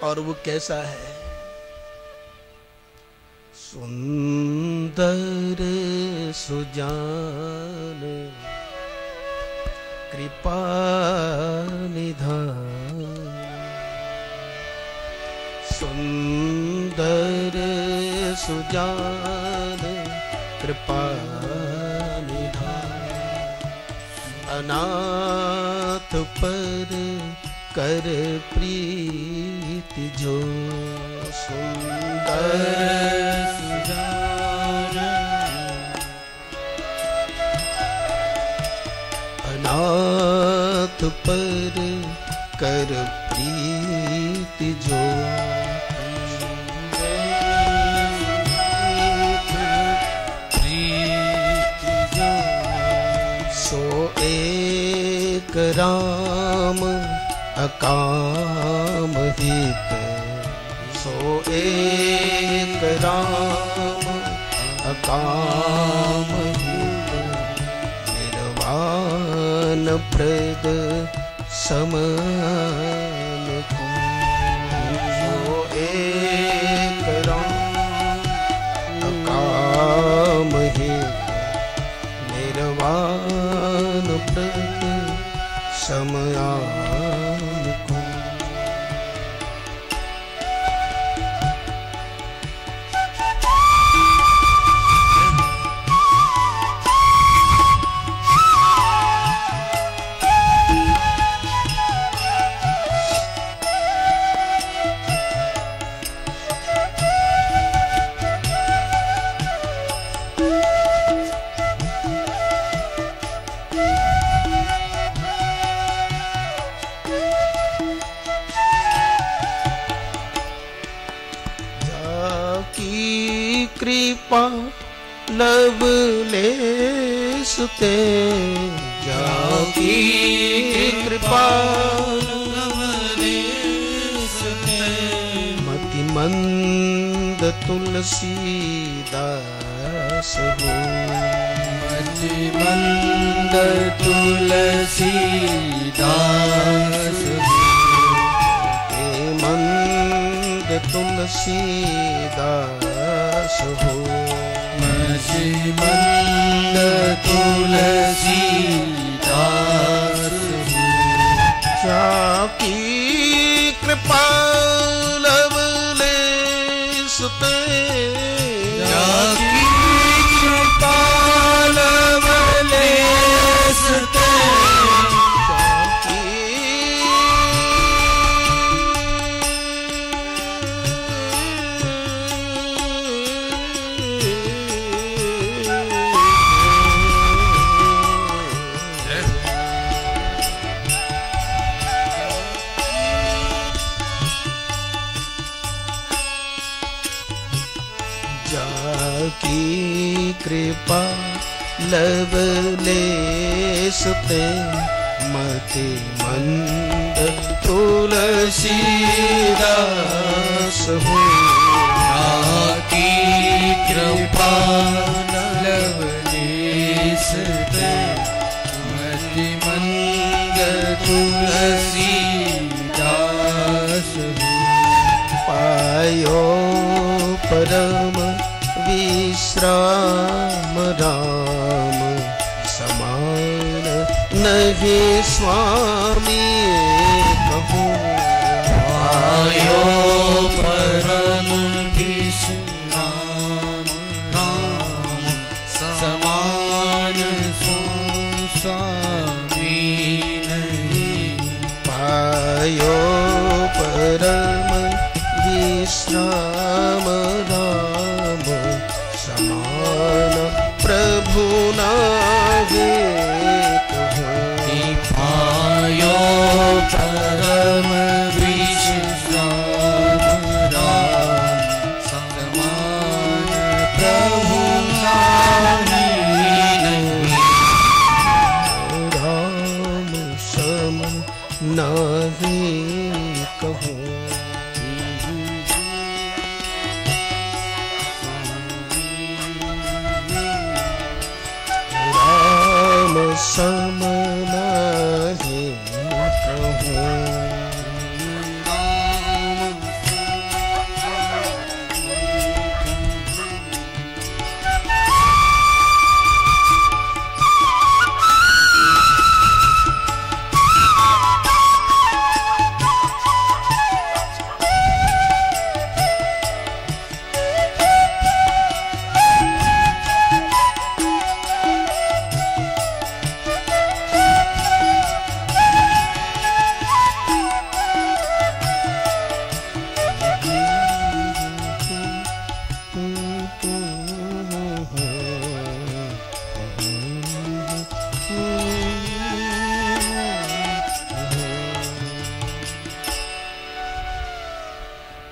और वो कैसा है? सुंदर सुजान कृपा निधान, सुंदर सुजान कृपा निधान, अनाथ पर कर प्रीति जो, सुंदर सुजान अनाथ पर कर प्रीति जो, सो एक राम अकाम हित, सो एक राम अकाम हित, निर्वाण प्रद समान को, सो एक राम अकाम हित, निर्वाण प्रद समान को। कृपा लवलेश ते, जाकी कृपा लवलेश ते, मति मंद तुलसीदास हो, मति मंद तुलसीदास हो, मंद तुलसीदास हो, मति मंद तुलसीदास हो, जाकी कृपा लवलेश ते, जाकी कृपा लवलेश ते, जाकी कृपा लवलेश ते, मति मंद तुलसीदास हो, जाकी कृपा लवलेश ते, मति मंद तुलसीदास हो, पायो परम विश्राम राम समान नहीं स्वामी कहो, आयो परम विश्राम राम समान स्वामी नहीं, पायो परम विश्राम राम समान प्रभु नागे कहो, पायो परम विश्राम राम समान प्रभु नागे नहीं, राम सम नागे कहो, सम नाहि कहो,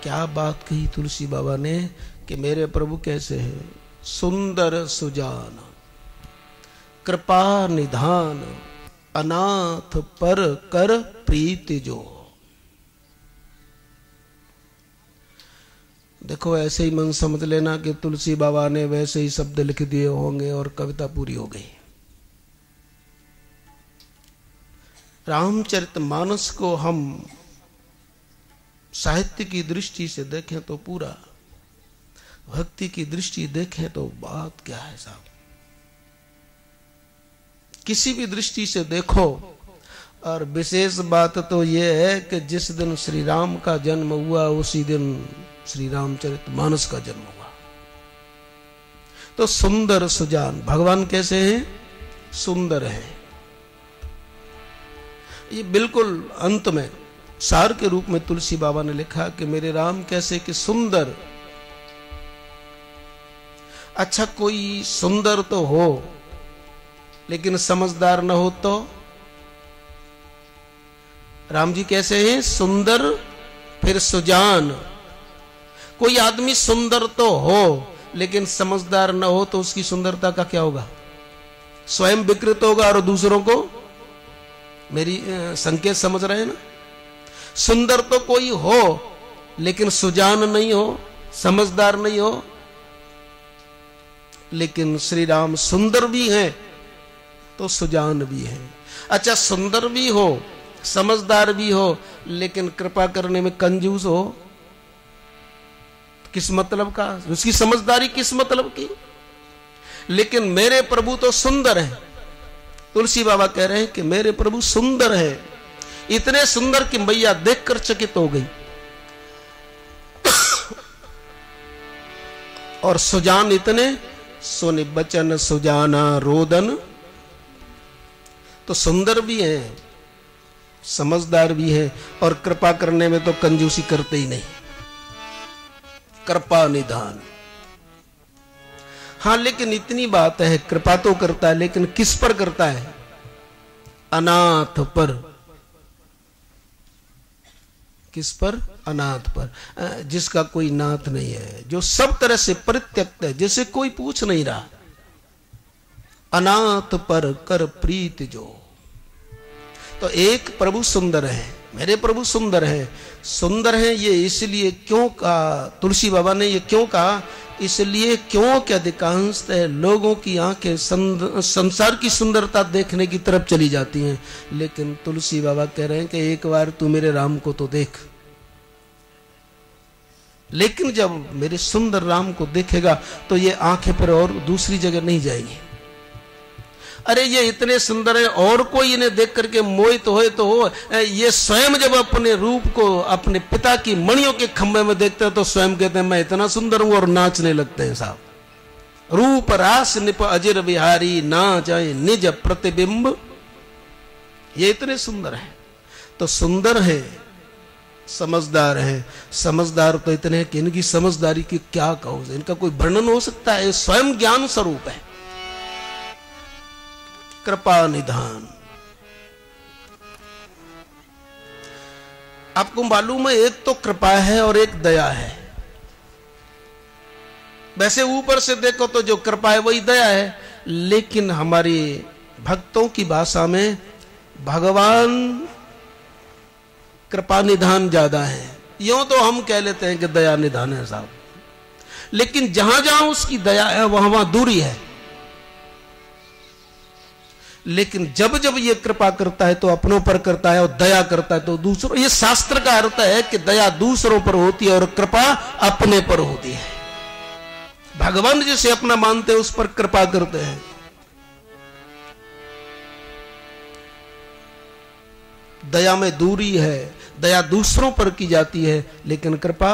क्या बात कही तुलसी बाबा ने कि मेरे प्रभु कैसे हैं, सुंदर सुजान, कृपा निधान, अनाथ पर कर प्रीति जो। देखो ऐसे ही मन समझ लेना कि तुलसी बाबा ने वैसे ही शब्द लिख दिए होंगे और कविता पूरी हो गई। रामचरितमानस को हम साहित्य की दृष्टि से देखें तो पूरा, भक्ति की दृष्टि देखें तो बात क्या है साहब। किसी भी दृष्टि से देखो, और विशेष बात तो यह है कि जिस दिन श्री राम का जन्म हुआ उसी दिन श्री रामचरितमानस का जन्म हुआ। तो सुंदर सुजान, भगवान कैसे हैं, सुंदर है। ये बिल्कुल अंत में सार के रूप में तुलसी बाबा ने लिखा कि मेरे राम कैसे कि सुंदर। अच्छा, कोई सुंदर तो हो लेकिन समझदार न हो तो? राम जी कैसे हैं, सुंदर फिर सुजान। कोई आदमी सुंदर तो हो लेकिन समझदार न हो तो उसकी सुंदरता का क्या होगा, स्वयं विकृत होगा और दूसरों को, मेरी संकेत समझ रहे हैं ना। सुंदर तो कोई हो लेकिन सुजान नहीं हो, समझदार नहीं हो। लेकिन श्री राम सुंदर भी हैं तो सुजान भी हैं। अच्छा, सुंदर भी हो, समझदार भी हो, लेकिन कृपा करने में कंजूस हो, किस मतलब का, उसकी समझदारी किस मतलब की। लेकिन मेरे प्रभु तो सुंदर हैं। तुलसी बाबा कह रहे हैं कि मेरे प्रभु सुंदर है, इतने सुंदर कि मैया देखकर चकित हो गई। और सुजान इतने, सोने बचन सुजाना रोदन। तो सुंदर भी है, समझदार भी है, और कृपा करने में तो कंजूसी करते ही नहीं, कृपा निधान। हाँ, लेकिन इतनी बात है, कृपा तो करता है लेकिन किस पर करता है, अनाथ पर। किस पर, अनाथ पर, जिसका कोई नाथ नहीं है, जो सब तरह से परित्यक्त है, जिसे कोई पूछ नहीं रहा। अनाथ पर कर प्रीत जो। तो एक प्रभु सुंदर है, मेरे प्रभु सुंदर है। सुंदर है ये इसलिए क्यों कहा, तुलसी बाबा ने ये क्यों कहा, इसलिए क्यों कि अधिकांश लोगों की आंखें संसार की सुंदरता देखने की तरफ चली जाती हैं। लेकिन तुलसी बाबा कह रहे हैं कि एक बार तू मेरे राम को तो देख। लेकिन जब मेरे सुंदर राम को देखेगा तो ये आंखें पर और दूसरी जगह नहीं जाएगी। अरे ये इतने सुंदर है, और कोई इन्हें देख करके मोहित होए तो हो। ये स्वयं जब अपने रूप को अपने पिता की मणियों के खंभे में देखते हैं तो स्वयं कहते हैं मैं इतना सुंदर हूं, और नाचने लगते हैं साहब। रूप रास निप अजिर विहारी, ना जाए निज प्रतिबिंब। ये इतने सुंदर है। तो सुंदर है, समझदार है। समझदार तो इतने कि इनकी समझदारी की क्या कहो, इनका कोई वर्णन हो सकता है। स्वयं ज्ञान स्वरूप है। कृपा निधान। आपको मालूम है, एक तो कृपा है और एक दया है। वैसे ऊपर से देखो तो जो कृपा है वही दया है, लेकिन हमारी भक्तों की भाषा में भगवान कृपा निधान ज्यादा है। यूं तो हम कह लेते हैं कि दया निधान है साहब, लेकिन जहां जहां उसकी दया है वहां वहां दूरी है। लेकिन जब जब ये कृपा करता है तो अपनों पर करता है, और दया करता है तो दूसरों। ये शास्त्र का अर्थ है कि दया दूसरों पर होती है और कृपा अपने पर होती है। भगवान जिसे अपना मानते हैं उस पर कृपा करते हैं। दया में दूरी है, दया दूसरों पर की जाती है, लेकिन कृपा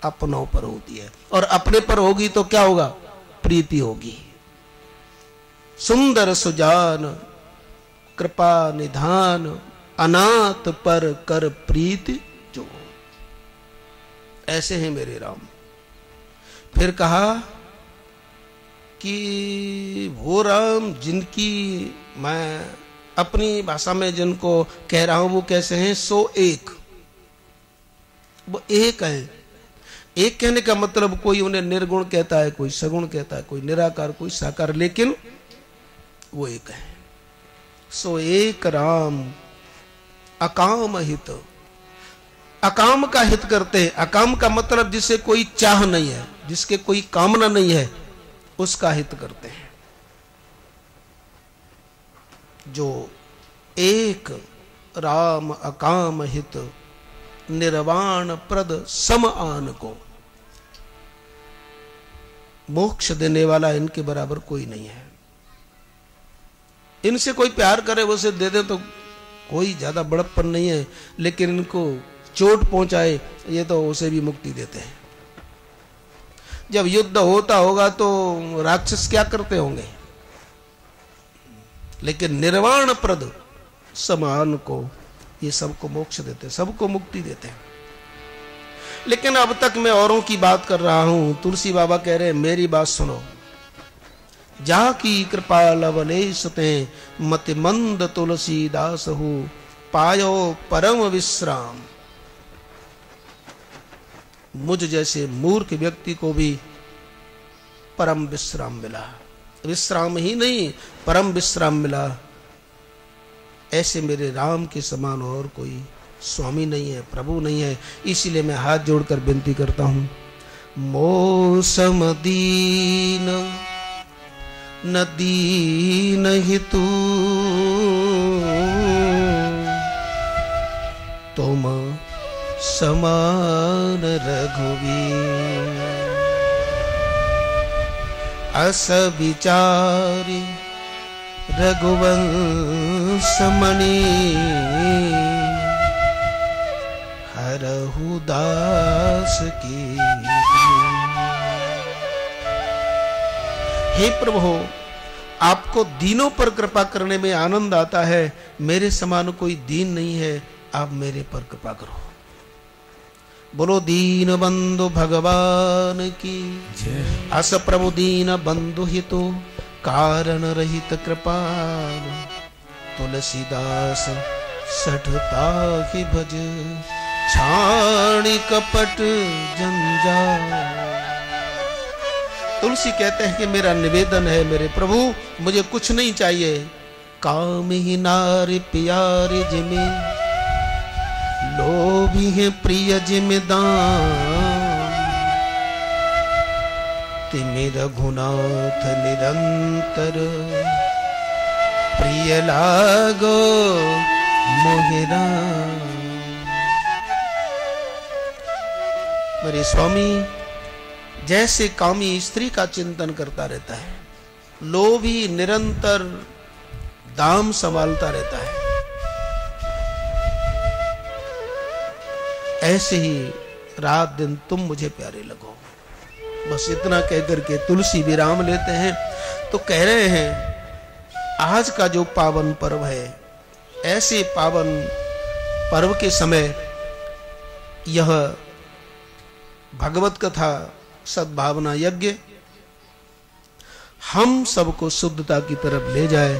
अपनों पर होती है। और अपने पर होगी तो क्या होगा, प्रीति होगी। सुंदर सुजान, कृपा निधान, अनाथ पर कर प्रीति जो। ऐसे हैं मेरे राम। फिर कहा कि वो राम जिनकी मैं अपनी भाषा में जिनको कह रहा हूं वो कैसे हैं, सो एक। वो एक है। एक कहने का मतलब कोई उन्हें निर्गुण कहता है, कोई सगुण कहता है, कोई निराकार, कोई साकार, लेकिन वो एक है। सो एक राम अकाम हित। अकाम का हित करते हैं। अकाम का मतलब जिसे कोई चाह नहीं है, जिसके कोई कामना नहीं है, उसका हित करते हैं। जो एक राम अकाम हित निर्वाण प्रद सम आन को, मोक्ष देने वाला इनके बराबर कोई नहीं है। इनसे कोई प्यार करे उसे दे दे तो कोई ज्यादा बड़प्पन नहीं है, लेकिन इनको चोट पहुंचाए ये तो उसे भी मुक्ति देते हैं। जब युद्ध होता होगा तो राक्षस क्या करते होंगे, लेकिन निर्वाण प्रद समान को ये सबको मोक्ष देते, सबको मुक्ति देते हैं। लेकिन अब तक मैं औरों की बात कर रहा हूं, तुलसी बाबा कह रहे हैं मेरी बात सुनो। जा की कृपा लवलेश ते मति मंद तुलसी दास हो, पायो परम विश्राम। मुझ जैसे मूर्ख व्यक्ति को भी परम विश्राम मिला। विश्राम ही नहीं, परम विश्राम मिला। ऐसे मेरे राम के समान और कोई स्वामी नहीं है, प्रभु नहीं है। इसीलिए मैं हाथ जोड़कर विनती करता हूं, मौसम दीन न दीन हितु तुम समान रघुवीर। अस विचारी रघुवंश मणि हरहु दास की। हे प्रभु, आपको दीनों पर कृपा करने में आनंद आता है। मेरे समान कोई दीन नहीं है, आप मेरे पर कृपा करो। बोलो दीन बंधु भगवान की जय। अस प्रभु दीन बंधु हितो कारण रहित कृपाल। तुलसीदास सठता ही भज छाणी कपट जंजाल। तुलसी कहते हैं कि मेरा निवेदन है मेरे प्रभु, मुझे कुछ नहीं चाहिए। काम ही नारी प्यारी जिमे, लोभी है प्रिय जिमेदान। तिमि रघुनाथ निरंतर, प्रिय लागो मोहिरा। मेरे स्वामी जैसे कामी स्त्री का चिंतन करता रहता है, लोभी निरंतर दाम संभालता रहता है, ऐसे ही रात दिन तुम मुझे प्यारे लगो। बस इतना कहकर के तुलसी विराम लेते हैं। तो कह रहे हैं आज का जो पावन पर्व है, ऐसे पावन पर्व के समय यह भगवत कथा सद्भावना यज्ञ हम सबको शुद्धता की तरफ ले जाए,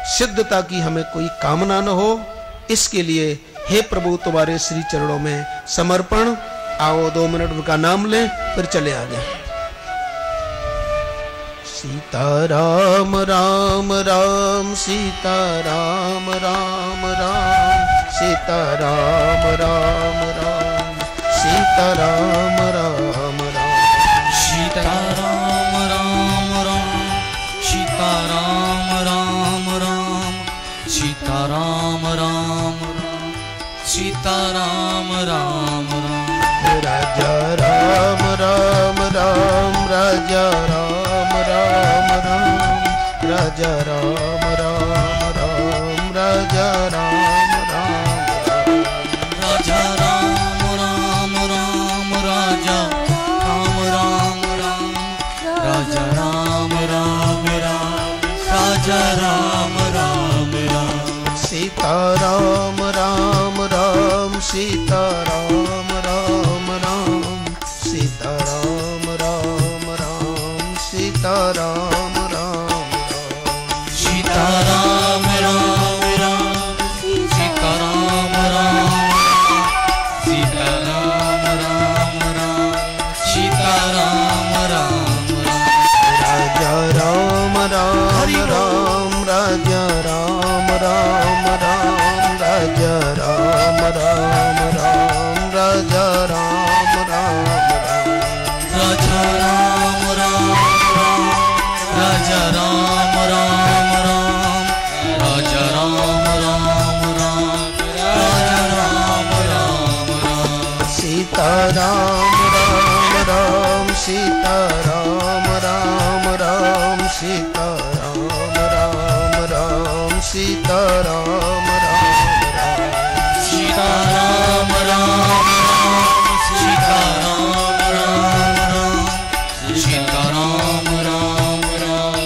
सिद्धता की हमें कोई कामना न हो। इसके लिए हे प्रभु तुम्हारे श्री चरणों में समर्पण। आओ 2 मिनट उनका नाम लें, फिर चले आगे। सीता राम राम राम सीता राम राम राम सीता राम राम राम सीता राम राम राम सीता राम राम राम सीता राम राम राम सीता राम राम राम सीता राम राम राम। राजा राम राम राम राजा राम राम राम राजा राम राम राम राजा राम राम राजा राम राम राम राजा राम राम राम राजा राम राम राम राजा राम राम राम। सीता राम राम राम सीता राम राम राम सीता राम राम राम सीता राम राम राम सीता राम राम राम सीता राम राम सीता राम सीताराम राम राम सीताराम राम राम सीताराम राम राम सीताराम राम राम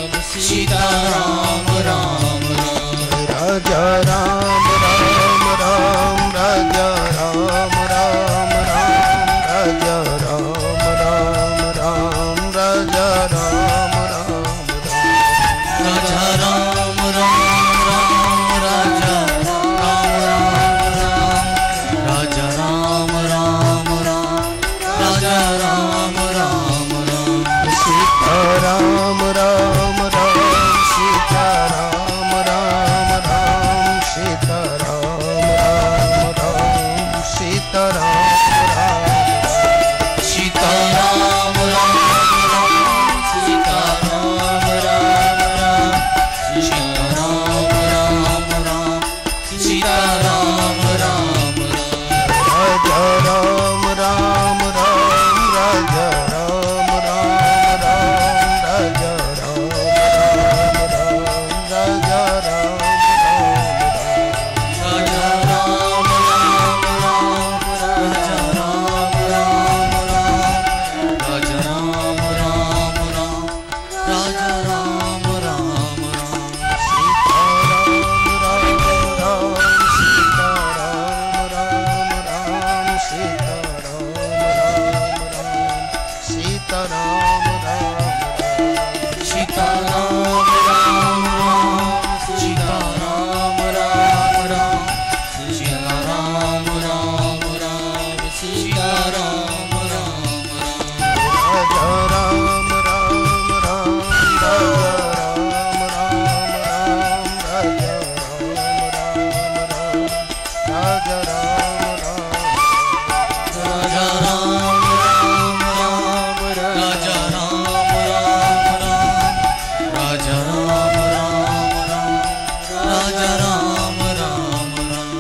सीताराम राम राम राजा राम राम राम राजा राम राम राम राजा राम राम राम राजा राम राम राजा राम राम राम राजा राम राम राजा राम राम राम राजा राम राम राम सीताराम राम राम सीताराम राम राम सीताराम राम राम सीताराम राम सीताराम राम राम सीताराम राम राम सीताराम राम राम सीताराम राम राम राजा राम राम राम राजा राम राम राम राजा राम राम राम राजा राम राम राजा राम राम राम राजा राम राम राम राजा राम राम राम राजा राम राम राम सीताराम राम राम सीताराम राम राम सीताराम राम राम सीताराम राम राम सीताराम राम राम सीताराम राम राम सीताराम राम राम राजा राम राम राम राजा राम राम राम राजा राम राम राम राजा राम राम राजा राम राम राम राजा राम राम राम राजा राम राम राम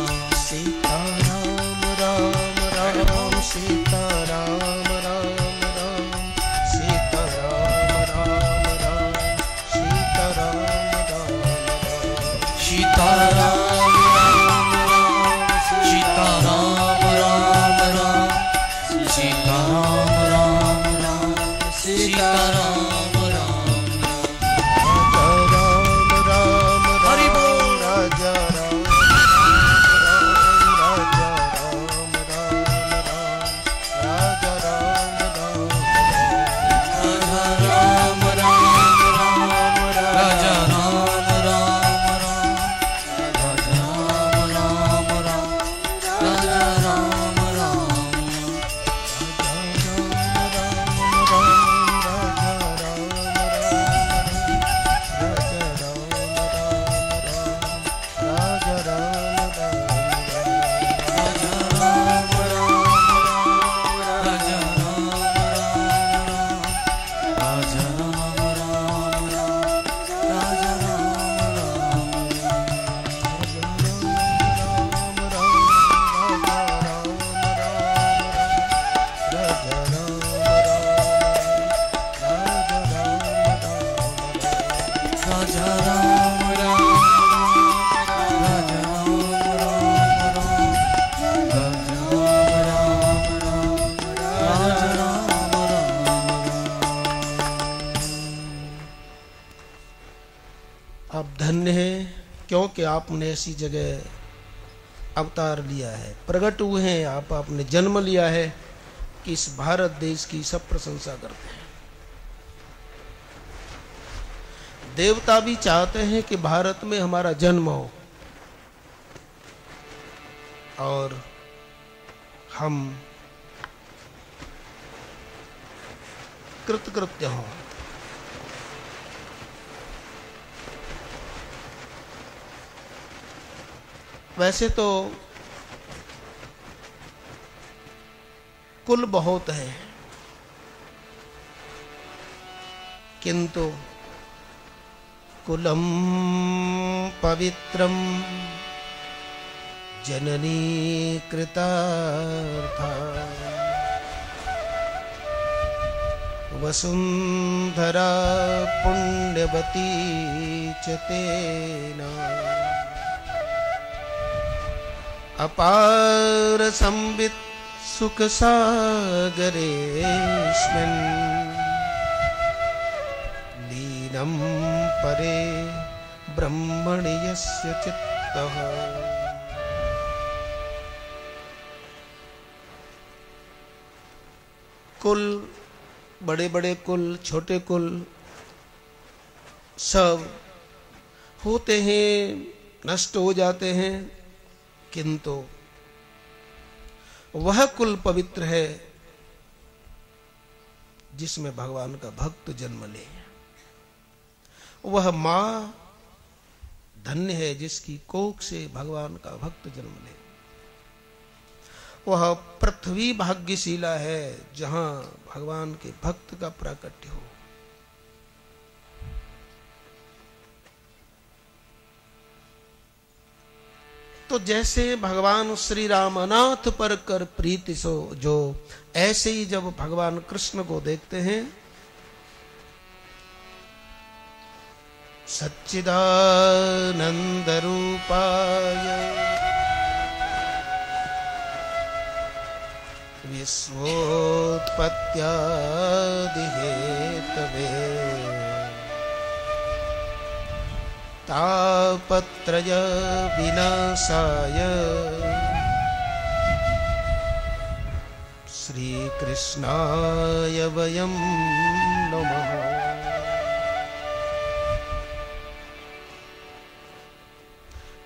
सीताराम राम राम सीताराम राम राम सीताराम राम राम सीताराम राम राम सीताराम राम राम सीताराम राम राम सीताराम राम राम सीताराम राम राम राजा राम राम हरि राम बोल। राजा राम राम राजा राम राम राजा राम राम राजा राम राम राम राजा राम राम राम राजा राम राम राम राजा राम राम राजा राम राम राजा राम राम राजा राम राम राजा राम राम राजा राम राम राजा राम राम राजा राम राम राजा राम आप धन्य हैं क्योंकि आपने ऐसी जगह अवतार लिया है, प्रकट हुए हैं आप, आपने जन्म लिया है कि इस भारत देश की सब प्रशंसा करते हैं। देवता भी चाहते हैं कि भारत में हमारा जन्म हो और हम कृतकृत्य हों। वैसे तो कुल बहुत है, किंतु कुलम पवित्रम जननी कृतार्था वसुंधरा पुण्यवती च तेना अपार संवित सुख सागरेऽस्मिन् लीनं परे ब्रह्मणि यस्य चित्तः। कुल, बड़े बड़े कुल, छोटे कुल सब होते हैं, नष्ट हो जाते हैं, किंतु वह कुल पवित्र है जिसमें भगवान का भक्त जन्म ले। वह मां धन्य है जिसकी कोख से भगवान का भक्त जन्म ले। वह पृथ्वी भाग्यशीला है जहां भगवान के भक्त का प्राकट्य हो। तो जैसे भगवान श्री राम अनाथ पर कर प्रीति सो जो, ऐसे ही जब भगवान कृष्ण को देखते हैं, सच्चिदानंद रूपाय विश्वोत्पत्त्यादि हेतवे तापत्रय विनाशाय श्री कृष्णाय वयं नमः।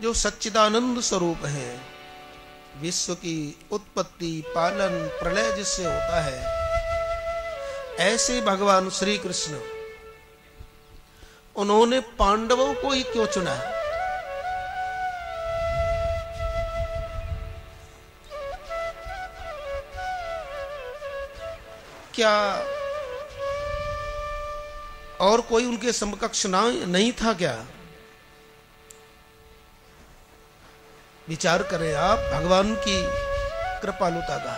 जो सच्चिदानंद स्वरूप है, विश्व की उत्पत्ति पालन प्रलय जिससे होता है, ऐसे भगवान श्री कृष्ण उन्होंने पांडवों को ही क्यों चुना? क्या और कोई उनके समकक्ष नहीं था क्या? विचार करें आप भगवान की कृपालुता का।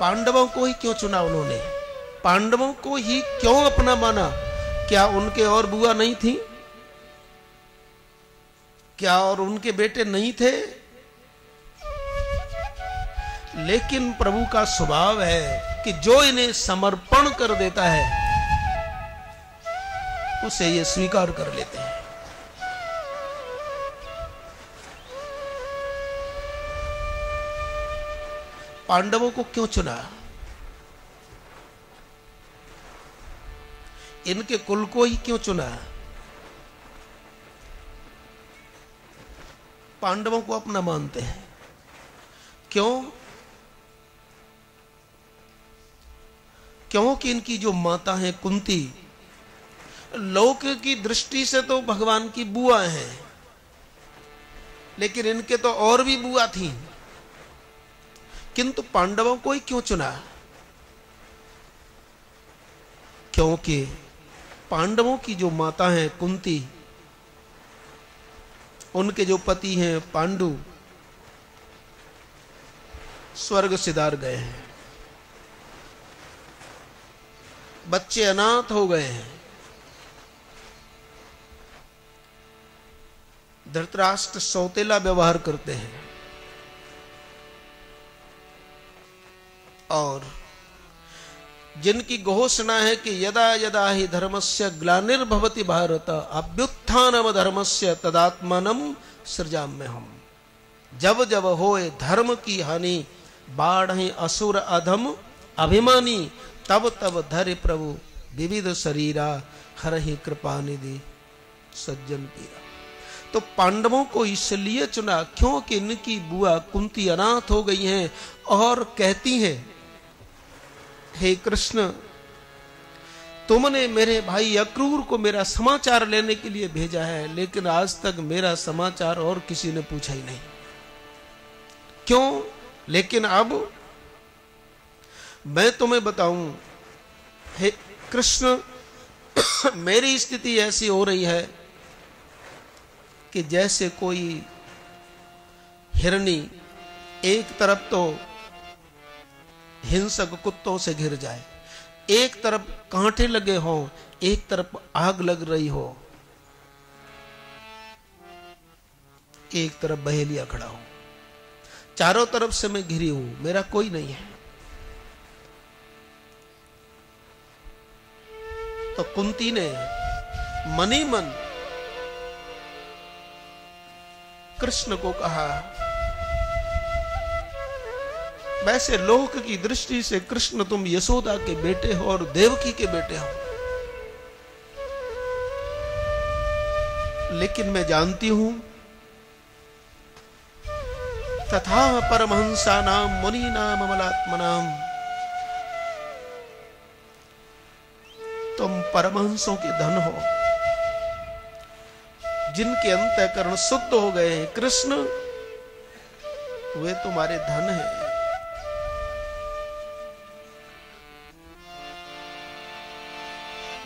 पांडवों को ही क्यों चुना उन्होंने? पांडवों को ही क्यों अपना माना? क्या उनके और बुआ नहीं थी? क्या और उनके बेटे नहीं थे? लेकिन प्रभु का स्वभाव है कि जो इन्हें समर्पण कर देता है उसे ये स्वीकार कर लेते हैं। पांडवों को क्यों चुना? इनके कुल को ही क्यों चुना? पांडवों को अपना मानते हैं। क्यों? क्योंकि इनकी जो माता है कुंती, लोक की दृष्टि से तो भगवान की बुआ है, लेकिन इनके तो और भी बुआ थी, किंतु पांडवों को ही क्यों चुना? क्योंकि पांडवों की जो माता है कुंती, उनके जो पति हैं पांडु, स्वर्ग सिधार गए हैं, बच्चे अनाथ हो गए हैं। धृतराष्ट्र सौतेला व्यवहार करते हैं और जिनकी घोषणा है कि यदा यदा ही धर्मस्य ग्लानिर्भवति भारत अभ्युत्थानम धर्मस्य तदात्मानं सृजाम्यहम्। जब जब होए धर्म की हानि, बाढ़हि असुर अधम अभिमानी, तब तब धरि प्रभु विविध शरीरा, हरहि कृपा निधि सज्जन पीरा। तो पांडवों को इसलिए चुना क्योंकि इनकी बुआ कुंती अनाथ हो गई हैं और कहती हैं, हे कृष्ण, तुमने मेरे भाई अक्रूर को मेरा समाचार लेने के लिए भेजा है, लेकिन आज तक मेरा समाचार और किसी ने पूछा ही नहीं। क्यों? लेकिन अब मैं तुम्हें बताऊं, हे कृष्ण, मेरी स्थिति ऐसी हो रही है कि जैसे कोई हिरनी एक तरफ तो हिंसक कुत्तों से घिर जाए, एक तरफ कांटे लगे हों, एक तरफ आग लग रही हो, एक तरफ बहेलिया खड़ा हूं, चारों तरफ से मैं घिरी हूं, मेरा कोई नहीं है। तो कुंती ने मनी मन कृष्ण को कहा, वैसे लोक की दृष्टि से कृष्ण तुम यशोदा के बेटे हो और देवकी के बेटे हो, लेकिन मैं जानती हूं तथा परमहंसा नाम मुनि नाम अमलात्मनाम, तुम परमहंसों के धन हो, जिनके अंतःकरण शुद्ध हो गए हैं कृष्ण, वे तुम्हारे धन हैं।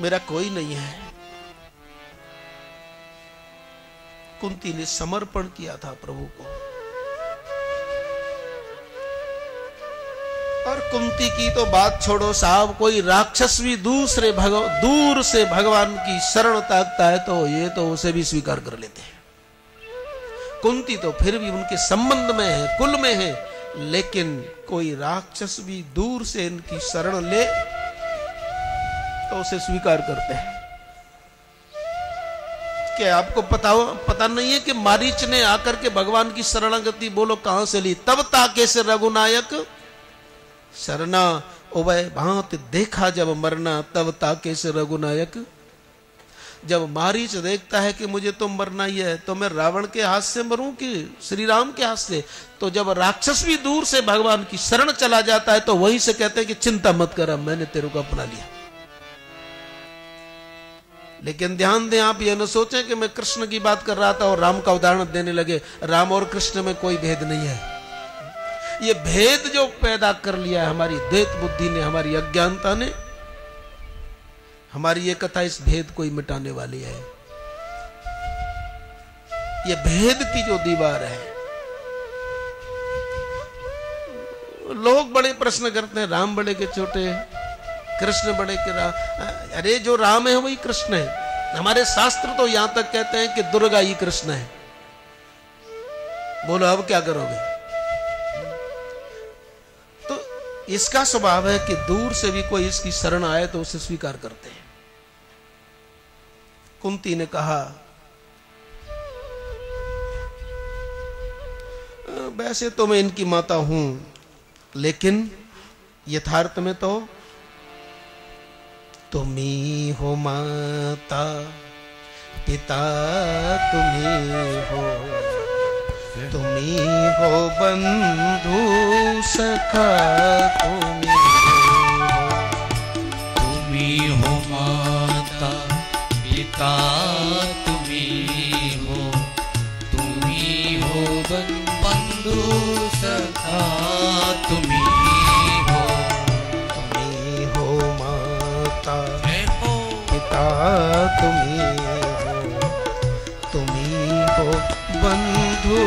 मेरा कोई नहीं है। कुंती ने समर्पण किया था प्रभु को, और कुंती की तो बात छोड़ो साहब, कोई राक्षस भी दूर से भगवान की शरण ताकता है तो ये तो उसे भी स्वीकार कर लेते हैं। कुंती तो फिर भी उनके संबंध में है, कुल में है, लेकिन कोई राक्षस भी दूर से इनकी शरण ले तो उसे स्वीकार करते हैं। क्या आपको पता नहीं है कि मारीच ने आकर के भगवान की शरणागति बोलो कहां से ली? तब ताके से रघुनायक शरणा उभय भांत देखा जब मरना, तब ताके से रघुनायक। जब मारीच देखता है कि मुझे तो मरना ही है, तो मैं रावण के हाथ से मरूं कि श्री राम के हाथ से? तो जब राक्षस भी दूर से भगवान की शरण चला जाता है तो वहीं से कहते हैं कि चिंता मत कर, मैंने तेरे को अपना लिया। लेकिन ध्यान दें, आप ये न सोचें कि मैं कृष्ण की बात कर रहा था और राम का उदाहरण देने लगे। राम और कृष्ण में कोई भेद नहीं है। ये भेद जो पैदा कर लिया है हमारी द्वैत बुद्धि ने, हमारी अज्ञानता ने, हमारी ये कथा इस भेद को ही मिटाने वाली है। ये भेद की जो दीवार है, लोग बड़े प्रश्न करते हैं, राम बड़े के छोटे, कृष्ण बड़े के राम। अरे जो राम है वही कृष्ण है। हमारे शास्त्र तो यहां तक कहते हैं कि दुर्गा ही कृष्ण है। बोलो अब क्या करोगे? तो इसका स्वभाव है कि दूर से भी कोई इसकी शरण आए तो उसे स्वीकार करते हैं। कुंती ने कहा, वैसे तो मैं इनकी माता हूं, लेकिन यथार्थ में तो तुम्ही हो माता, पिता तुम्ही हो, तुम्ही हो बंधु सखा तुम्ही हो। तुम्ही हो माता पिता तुम्ही हो, तुम्ही हो बंधु सखा तुम्ही हो। तुम्ही हो माता पिता तुम्ही हो, तुम्ही हो बंधु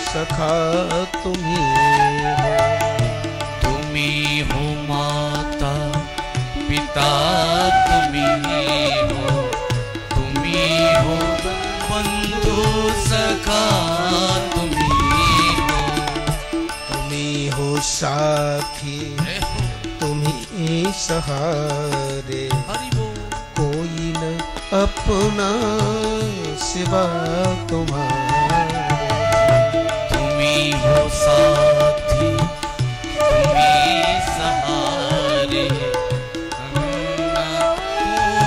सखा तुम्ही हो। तुम्ही हो माता पिता तुम्ही हो, तुम्ही हो बंधु सखा तुम्ही हो। तुम्ही हो साथी तुम्ही सहारे, कोई न अपना सिवा तुम्हारे। तुम्ही हो साथी तुम्ही सहारे,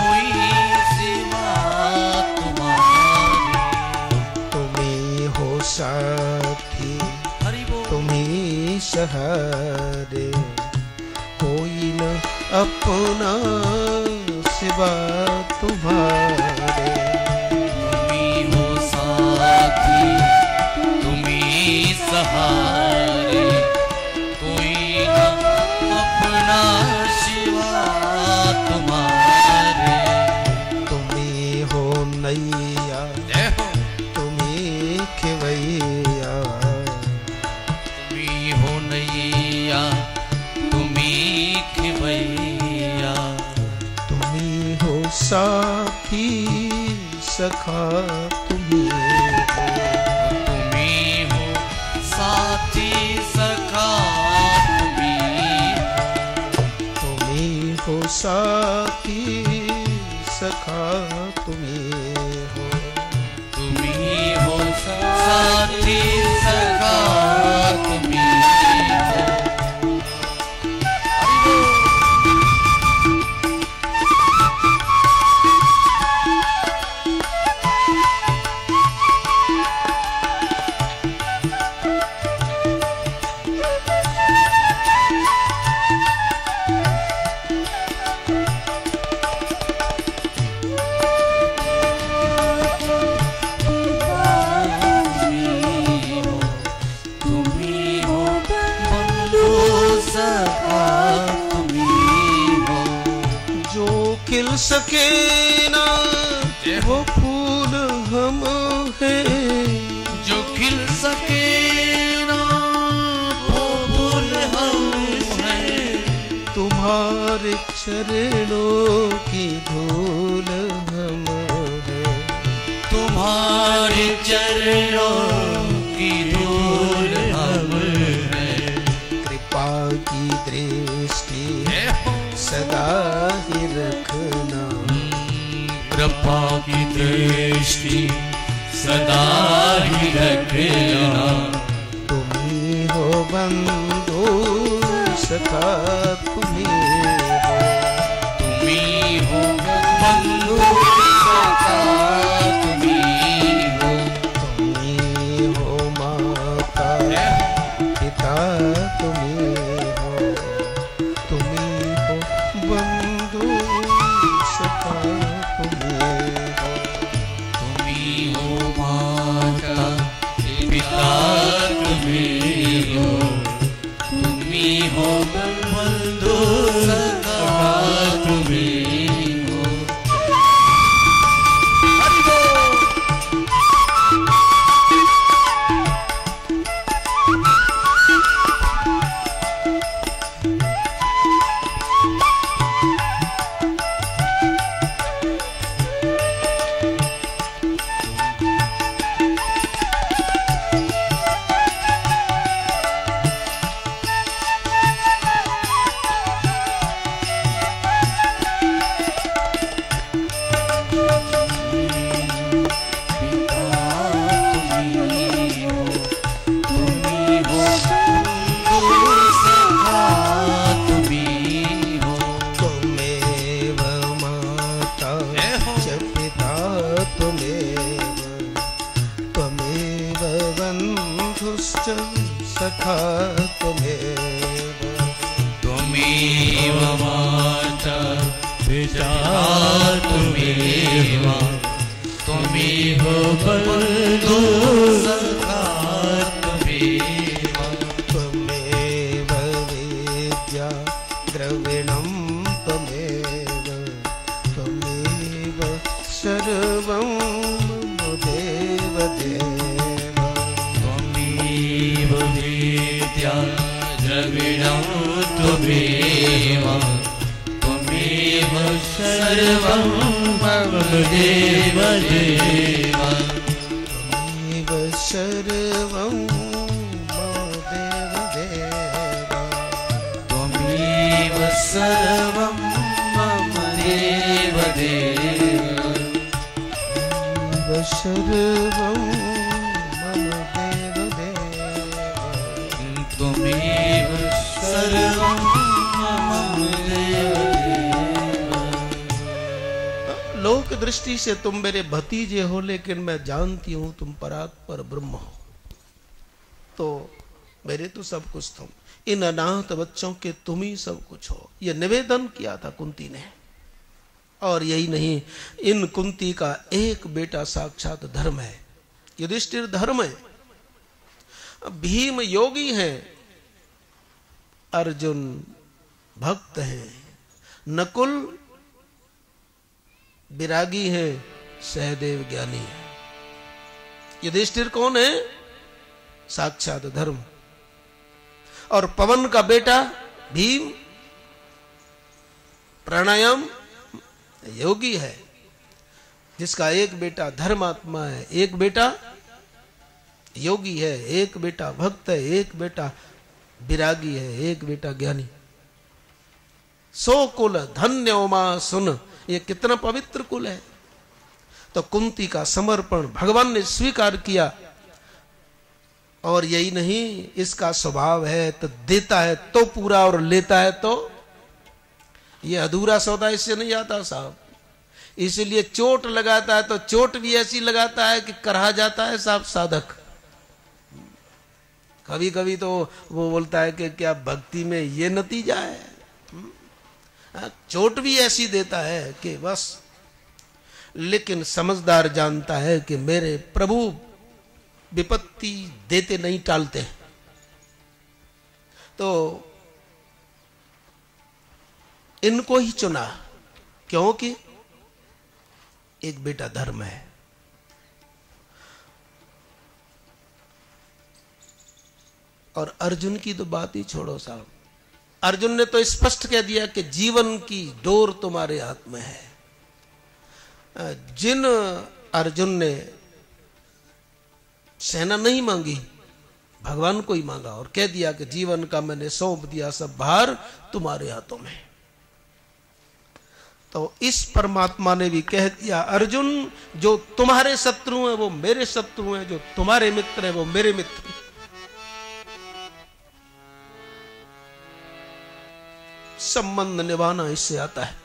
कोई सिवा तुम्हारे। तुम्ही हो साथी तुम्ही सहारे, कोई न अपना सिवा तुम्हारे। तुम्ही हो साथी तुम्ही सहारे, कोई न अपना सिवा तुम्हारे। तुम्ही हो नैया तुम्ही खेवैया, तुम्ही हो नैया तुम्ही खेवैया। तुम्ही हो साखी सखा तुम्ही हो। साथी सखा तुम्ही हो, तुम्ही हो साथी सखा तुम्ही हो। सके ना वो फूल हम हैं, जो खिल सके ना वो फूल हम हैं, तुम्हारे चरणों की धूल हम हैं, तुम्हारे चरणों की धूल हम हैं। कृपा की दृष्टि सदा ही रखना, कृपा की दृष्टि सदा ही रखना। तुम्ही हो बंधु सखा तुम्ही हो, तुम्ही हो बंधु सखा तुम्ही हो, तुम्ही हो माता पिता तुम्ही हो, तुम्ही हो बंधु सखा तुम्ही हो, तुम्ही हो माता पिता तुम्ही हो, तुम्ही हो बंधु सखा तुम्ही हो। हरि बोल। सखा त्वमेव, त्वमेव माता पिता त्वमेव, त्वमेव बन्धु सखा त्वमेव, त्वमेव विद्या द्रविणं त्वमेव, त्वमेव सर्वं मम देवदेव, त्वमेव विद्या द्रविणं त्वमेव, त्वमेव सर्वं मम देवदेव, त्वमेव सर्वं मम देवदेव, त्वमेव सर्वं मम देवदेव, त्वमेव सर्वं मम देवदेव, त्वमेव सर्वं मम देवदेव। लोक दृष्टि से तुम मेरे भतीजे हो, लेकिन मैं जानती हूं तुम परात्पर ब्रह्म हो, तो मेरे तो सब कुछ तुम, इन अनाथ बच्चों के तुम ही सब कुछ हो। यह निवेदन किया था कुंती ने। और यही नहीं, इन कुंती का एक बेटा साक्षात धर्म है, युधिष्ठिर धर्म है, भीम योगी है, अर्जुन भक्त है, नकुल विरागी है, सहदेव ज्ञानी है। युधिष्ठिर कौन है? साक्षात धर्म। और पवन का बेटा भीम प्राणायाम योगी है, जिसका एक बेटा धर्मात्मा है, एक बेटा योगी है, एक बेटा भक्त है, एक बेटा विरागी है, एक बेटा ज्ञानी। सो कुल धन्य उमा सुन। ये कितना पवित्र कुल है। तो कुंती का समर्पण भगवान ने स्वीकार किया। और यही नहीं, इसका स्वभाव है तो देता है तो पूरा और लेता है तो। ये अधूरा सौदा इससे नहीं आता साहब। इसलिए चोट लगाता है तो चोट भी ऐसी लगाता है कि करहा जाता है साहब साधक। कभी कभी तो वो बोलता है कि क्या भक्ति में ये नतीजा है। चोट भी ऐसी देता है कि बस। लेकिन समझदार जानता है कि मेरे प्रभु विपत्ति देते नहीं टालते। तो इनको ही चुना, क्योंकि एक बेटा धर्म है। और अर्जुन की तो बात ही छोड़ो साहब। अर्जुन ने तो स्पष्ट कह दिया कि जीवन की डोर तुम्हारे हाथ में है। जिन अर्जुन ने सेना नहीं मांगी, भगवान को ही मांगा और कह दिया कि जीवन का मैंने सौंप दिया, सब भार तुम्हारे हाथों में। तो इस परमात्मा ने भी कह दिया, अर्जुन जो तुम्हारे शत्रु हैं वो मेरे शत्रु हैं, जो तुम्हारे मित्र हैं वो मेरे मित्र हैं। संबंध निभाना इससे आता है।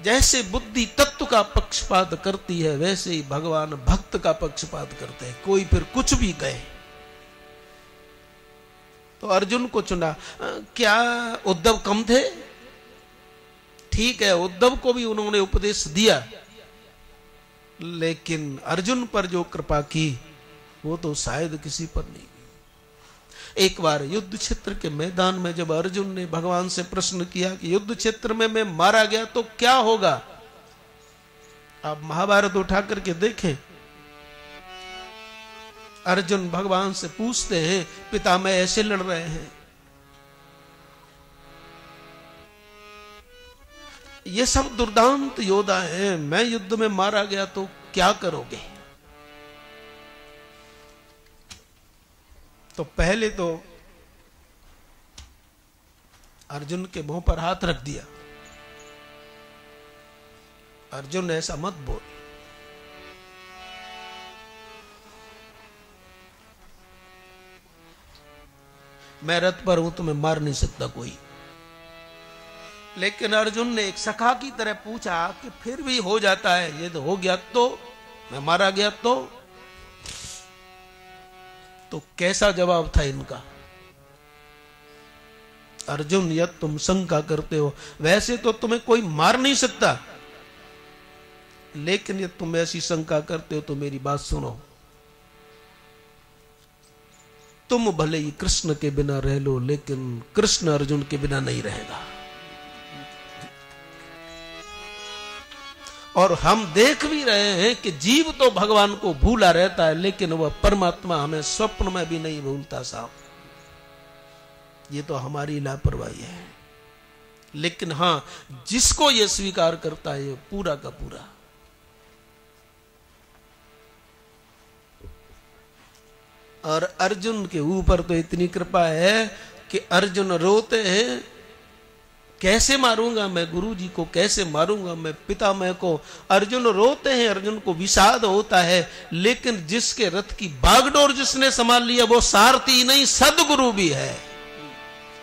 जैसे बुद्धि तत्व का पक्षपात करती है, वैसे ही भगवान भक्त का पक्षपात करते हैं। कोई फिर कुछ भी कहे। तो अर्जुन को चुना। क्या उद्धव कम थे? ठीक है, उद्धव को भी उन्होंने उपदेश दिया, लेकिन अर्जुन पर जो कृपा की वो तो शायद किसी पर नहीं। एक बार युद्ध क्षेत्र के मैदान में जब अर्जुन ने भगवान से प्रश्न किया कि युद्ध क्षेत्र में मैं मारा गया तो क्या होगा। आप महाभारत उठा करके देखें, अर्जुन भगवान से पूछते हैं, पिता मैं ऐसे लड़ रहे हैं, ये सब दुर्दांत योद्धा हैं, मैं युद्ध में मारा गया तो क्या करोगे। तो पहले तो अर्जुन के मुंह पर हाथ रख दिया। अर्जुन ऐसा मत बोल, मैं रथ पर हूं, तुम्हें मार नहीं सकता कोई। लेकिन अर्जुन ने एक सखा की तरह पूछा कि फिर भी हो जाता है, ये तो हो गया तो, मैं मारा गया तो कैसा जवाब था इनका। अर्जुन यद तुम शंका करते हो, वैसे तो तुम्हें कोई मार नहीं सकता, लेकिन यदि तुम ऐसी शंका करते हो तो मेरी बात सुनो। तुम भले ही कृष्ण के बिना रह लो, लेकिन कृष्ण अर्जुन के बिना नहीं रहेगा। और हम देख भी रहे हैं कि जीव तो भगवान को भूला रहता है, लेकिन वह परमात्मा हमें स्वप्न में भी नहीं भूलता साहब। ये तो हमारी लापरवाही है। लेकिन हां, जिसको ये स्वीकार करता है, ये पूरा का पूरा। और अर्जुन के ऊपर तो इतनी कृपा है कि अर्जुन रोते हैं, कैसे मारूंगा मैं गुरु जी को, कैसे मारूंगा मैं पितामह को। अर्जुन रोते हैं, अर्जुन को विषाद होता है, लेकिन जिसके रथ की बागडोर जिसने संभाल लिया वो सारथी नहीं, सदगुरु भी है।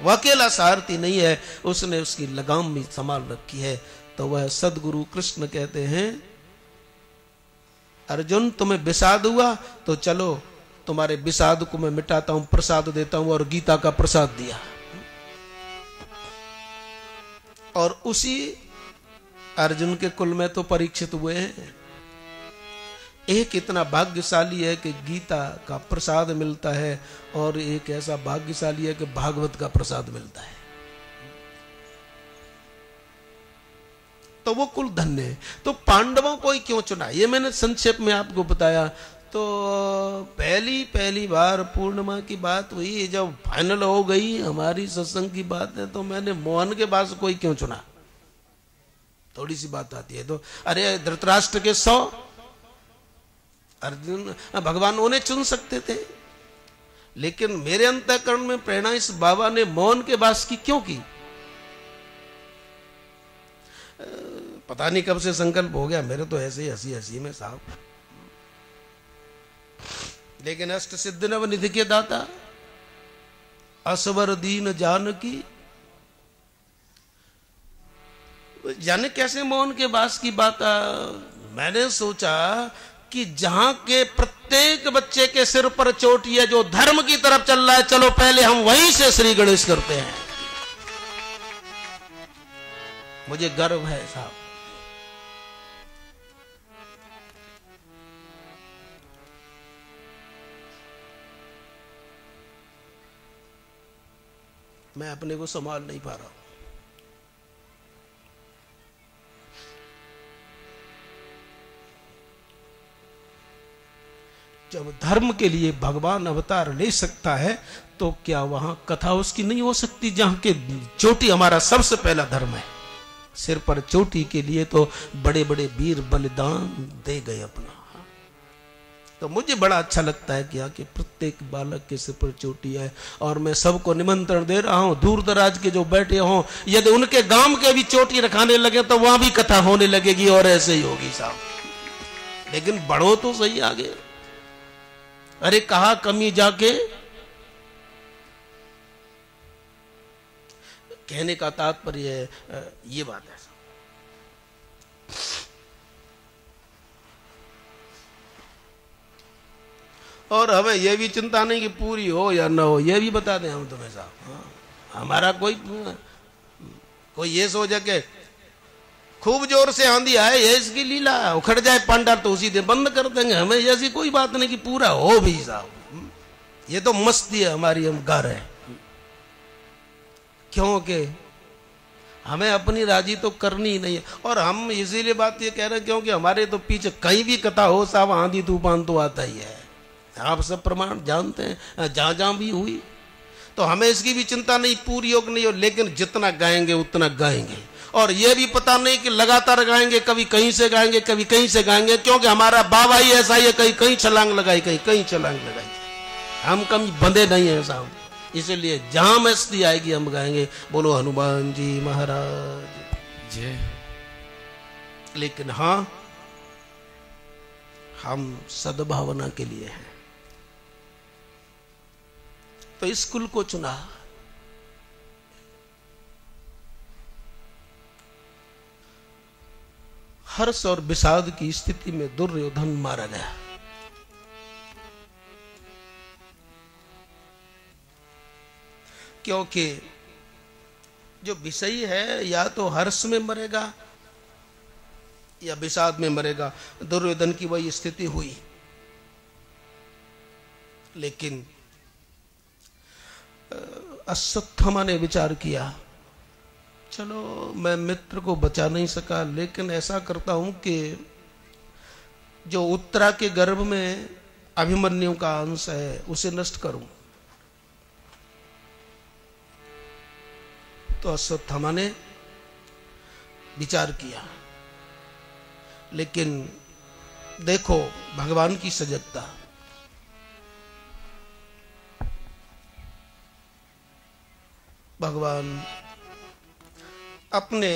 वो अकेला सारथी नहीं है, उसने उसकी लगाम भी संभाल रखी है। तो वह सदगुरु कृष्ण कहते हैं, अर्जुन तुम्हें विषाद हुआ तो चलो तुम्हारे विषाद को मैं मिटाता हूं, प्रसाद देता हूं। और गीता का प्रसाद दिया। और उसी अर्जुन के कुल में तो परीक्षित हुए हैं। एक इतना भाग्यशाली है कि गीता का प्रसाद मिलता है, और एक ऐसा भाग्यशाली है कि भागवत का प्रसाद मिलता है। तो वो कुल धन्य है। तो पांडवों को ही क्यों चुना, ये मैंने संक्षेप में आपको बताया। तो पहली बार पूर्णिमा की बात हुई, जब फाइनल हो गई हमारी सत्संग की बात है, तो मैंने मोहन के पास कोई क्यों चुना। थोड़ी सी बात आती है तो, अरे धृतराष्ट्र के 100 अर्जुन भगवान उन्हें चुन सकते थे, लेकिन मेरे अंतःकरण में प्रेरणा इस बाबा ने मौन के वास की क्यों की? पता नहीं कब से संकल्प हो गया, मेरे तो ऐसे ही हंसी हंसी में साहब। लेकिन अष्ट सिद्धि नव निधि के दाता असवर दीन जानकी, जाने कैसे मौन के वास की बात। मैंने सोचा कि जहां के प्रत्येक बच्चे के सिर पर चोटी है, जो धर्म की तरफ चल रहा है, चलो पहले हम वहीं से श्री गणेश करते हैं। मुझे गर्व है साहब। मैं अपने को संभाल नहीं पा रहा हूं। जब धर्म के लिए भगवान अवतार ले सकता है तो क्या वहां कथा उसकी नहीं हो सकती, जहां के चोटी हमारा सबसे पहला धर्म है। सिर पर चोटी के लिए तो बड़े बड़े वीर बलिदान दे गए अपना। तो मुझे बड़ा अच्छा लगता है कि प्रत्येक बालक के सिर पर चोटी है। और मैं सबको निमंत्रण दे रहा हूं, दूर दराज के जो बैठे हों, यदि उनके गांव के भी चोटी रखाने लगे तो वहां भी कथा होने लगेगी और ऐसे ही होगी साहब। लेकिन बढ़ो तो सही आगे। अरे कहा कमी जाके, कहने का तात्पर्य ये बात है। और हमें यह भी चिंता नहीं कि पूरी हो या ना हो, यह भी बता दें हम तुम्हें साहब। हमारा कोई ये सोचे कि खूब जोर से आंधी आए, ये इसकी लीला, उखड़ जाए पांडार तो उसी दिन बंद कर देंगे। हमें ऐसी कोई बात नहीं कि पूरा हो भी साहब। ये तो मस्ती है हमारी, हम गा रहे हैं क्योंकि हमें अपनी राजी तो करनी ही नहीं है। और हम इसीलिए बात ये कह रहे हैं क्योंकि हमारे तो पीछे कहीं भी कथा हो साहब, आंधी तूफान तो आता ही है। आप सब प्रमाण जानते हैं, जहां जहां भी हुई। तो हमें इसकी भी चिंता नहीं, पूरी योग नहीं हो, लेकिन जितना गाएंगे उतना गाएंगे। और यह भी पता नहीं कि लगातार गाएंगे, कभी कहीं से गाएंगे, कभी कहीं से गाएंगे, क्योंकि हमारा बाबा ही ऐसा ही है, कहीं कहीं छलांग लगाई, कहीं कहीं छलांग लगाई। हम कभी बंधे नहीं है साहब। इसलिए जहां मस्ती आएगी हम गाएंगे, बोलो हनुमान जी महाराज जय। लेकिन हां, हम सद्भावना के लिए हैं तो इस कुल को चुना। हर्ष और विषाद की स्थिति में दुर्योधन मारा गया। क्योंकि जो विषयी है या तो हर्ष में मरेगा या विषाद में मरेगा। दुर्योधन की वही स्थिति हुई। लेकिन अश्वत्थामा ने विचार किया, चलो मैं मित्र को बचा नहीं सका, लेकिन ऐसा करता हूं कि जो उत्तरा के गर्भ में अभिमन्यु का अंश है उसे नष्ट करूं। तो अश्वत्थामा ने विचार किया। लेकिन देखो भगवान की सजगता। भगवान अपने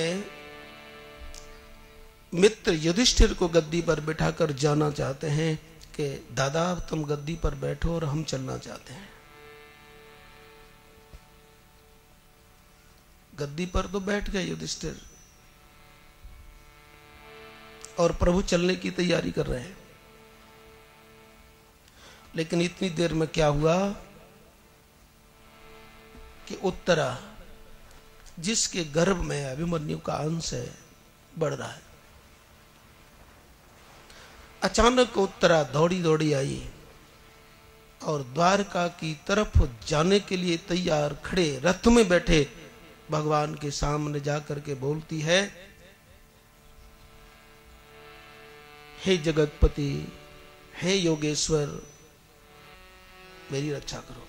मित्र युधिष्ठिर को गद्दी पर बिठाकर जाना चाहते हैं कि दादा तुम गद्दी पर बैठो और हम चलना चाहते हैं। गद्दी पर तो बैठ गए युधिष्ठिर और प्रभु चलने की तैयारी कर रहे हैं। लेकिन इतनी देर में क्या हुआ कि उत्तरा जिसके गर्भ में अभिमन्यु का अंश है बढ़ रहा है। अचानक उत्तरा दौड़ी दौड़ी आई और द्वारका की तरफ जाने के लिए तैयार खड़े रथ में बैठे भगवान के सामने जाकर के बोलती है, हे जगतपति, हे योगेश्वर, मेरी रक्षा करो।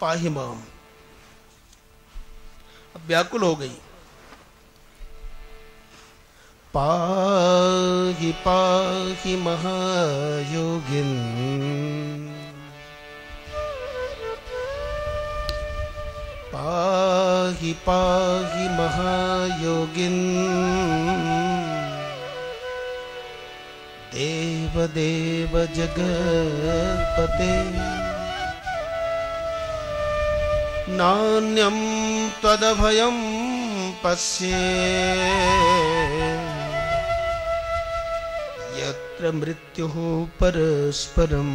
पाहि माम। अब व्याकुल हो गई। पाहि पाहि महायोगिन। पाहि पाहि महायोगिन। देव देव जगत्पते। नान्यं त्वदभयं पश्ये यत्र मृत्युः परस्परम्।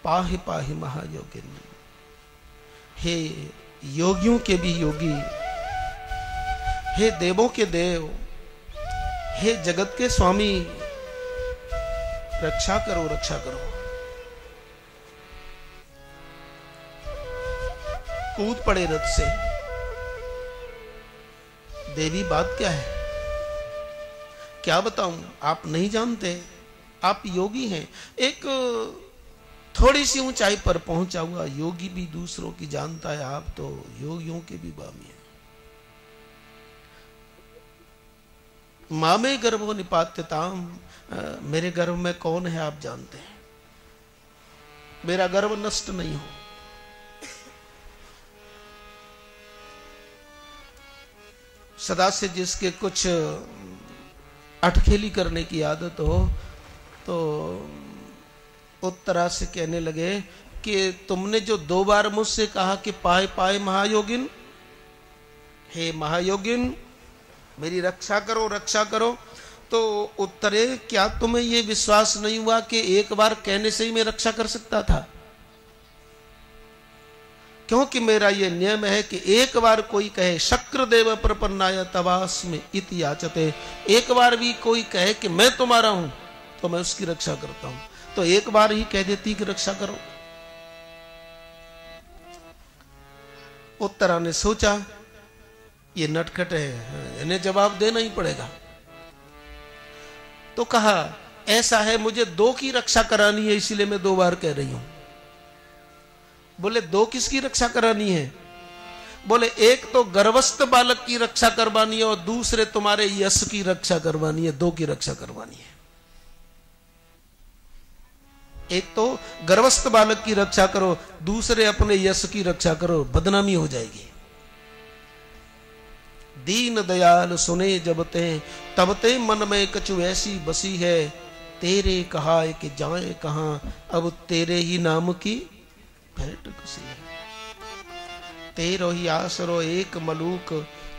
पाहि पाहि महायोगिन। हे योगियों के भी योगी, हे देवों के देव, हे जगत के स्वामी, रक्षा करो रक्षा करो। कूद पड़े रथ से। देवी बात क्या है, क्या बताऊं, आप नहीं जानते, आप योगी हैं। एक थोड़ी सी ऊंचाई पर पहुंचा हुआ योगी भी दूसरों की जानता है, आप तो योगियों के भी बामी हैं। मामे गर्भो निपात्यताम, मेरे गर्भ में कौन है आप जानते हैं। मेरा गर्भ नष्ट नहीं हो। सदा से जिसके कुछ अटखेली करने की आदत हो तो उत्तरा से कहने लगे कि तुमने जो 2 बार मुझसे कहा कि पाए पाए महायोगिन, हे महायोगिन मेरी रक्षा करो रक्षा करो, तो उत्तरे क्या तुम्हें यह विश्वास नहीं हुआ कि एक बार कहने से ही मैं रक्षा कर सकता था। क्योंकि मेरा यह नियम है कि एक बार कोई कहे शक्रदेव प्रपन्नाय तवास्मि इति याचते, एक बार भी कोई कहे कि मैं तुम्हारा हूं तो मैं उसकी रक्षा करता हूं, तो एक बार ही कह देती कि रक्षा करो। उत्तरा ने सोचा ये नटखट है, इन्हें जवाब देना ही पड़ेगा। तो कहा ऐसा है, मुझे 2 की रक्षा करानी है, इसीलिए मैं 2 बार कह रही हूं। बोले 2 किसकी रक्षा करानी है? बोले एक तो गर्भस्थ बालक की रक्षा करवानी है और दूसरे तुम्हारे यश की रक्षा करवानी है। 2 की रक्षा करवानी है। एक तो गर्भस्थ बालक की रक्षा करो, दूसरे अपने यश की रक्षा करो, बदनामी हो जाएगी। दीन दयाल सुने जब ते, तब ते मन में कछु ऐसी बसी है, तेरे कहा कि जाए कहां, अब तेरे ही नाम की भेंट कसी है। तेरो ही आसरो एक मलूक,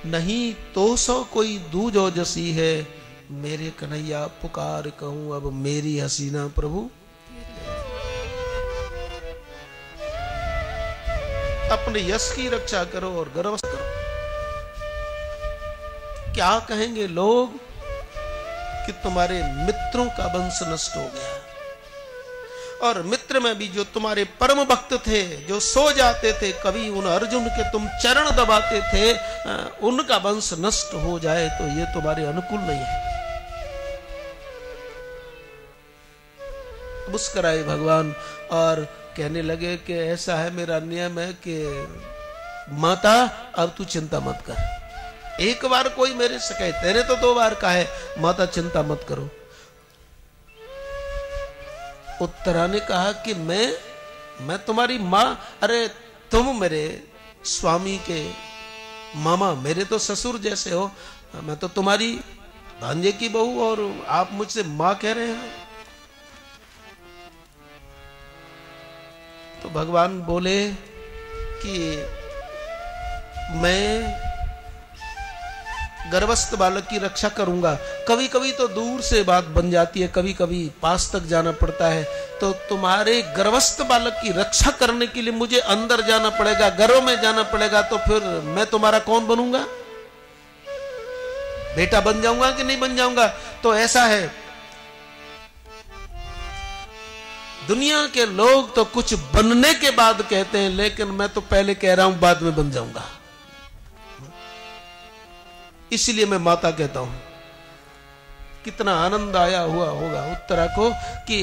नहीं तो सो कोई दूजो जसी है, मेरे कन्हैया पुकार कहूं अब मेरी हसीना प्रभु। अपने यश की रक्षा करो और गर्व करो। क्या कहेंगे लोग कि तुम्हारे मित्रों का वंश नष्ट हो गया, और मित्र में भी जो तुम्हारे परम भक्त थे, जो सो जाते थे, कभी उन अर्जुन के तुम चरण दबाते थे, उनका वंश नष्ट हो जाए तो ये तुम्हारे अनुकूल नहीं है। मुस्कुराए भगवान और कहने लगे कि ऐसा है, मेरा नियम है कि माता अब तू चिंता मत कर। एक बार कोई मेरे से कहे, तेरे तो 2 बार कहा है, माता चिंता मत करो। उत्तरा ने कहा कि मैं तुम्हारी मां, अरे तुम मेरे स्वामी के मामा, मेरे तो ससुर जैसे हो, मैं तो तुम्हारी भांजे की बहू और आप मुझसे मां कह रहे हैं। तो भगवान बोले कि मैं गर्भस्थ बालक की रक्षा करूंगा। कभी कभी तो दूर से बात बन जाती है, कभी कभी पास तक जाना पड़ता है, तो तुम्हारे गर्भस्थ बालक की रक्षा करने के लिए मुझे अंदर जाना पड़ेगा, घरों में जाना पड़ेगा, तो फिर मैं तुम्हारा कौन बनूंगा? बेटा बन जाऊंगा कि नहीं बन जाऊंगा? तो ऐसा है, दुनिया के लोग तो कुछ बनने के बाद कहते हैं, लेकिन मैं तो पहले कह रहा हूं बाद में बन जाऊंगा। इसलिए मैं माता कहता हूं। कितना आनंद आया हुआ होगा उत्तरा को कि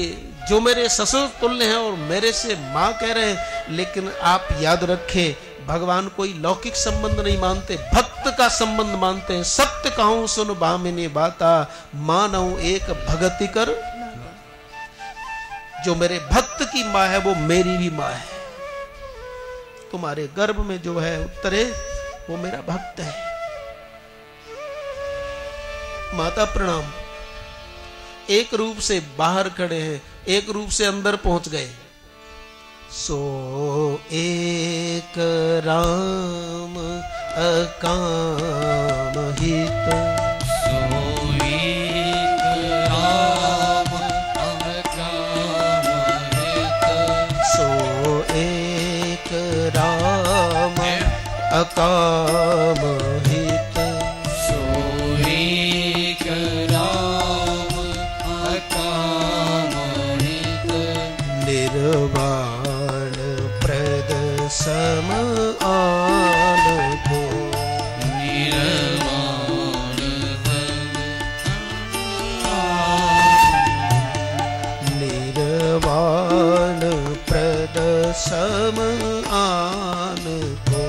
जो मेरे ससुर तुल्य हैं और मेरे से मां कह रहे हैं, लेकिन आप याद रखें भगवान कोई लौकिक संबंध नहीं मानते, भक्त का संबंध मानते हैं। सत्य कहूं सुन भामिनी बाता, मानऊ एक भगति कर। जो मेरे भक्त की माँ है वो मेरी भी माँ है। तुम्हारे गर्भ में जो है उत्तरे वो मेरा भक्त है। माता प्रणाम। एक रूप से बाहर खड़े हैं, एक रूप से अंदर पहुंच गए। सो एक राम अकाम हित, सो एक राम अकाम हित, सो एक राम अकाम हित, सो एक राम अकाम हित, निर्वाण प्रद सम आन को, निर्वाण निर्वाण प्रद सम आन को,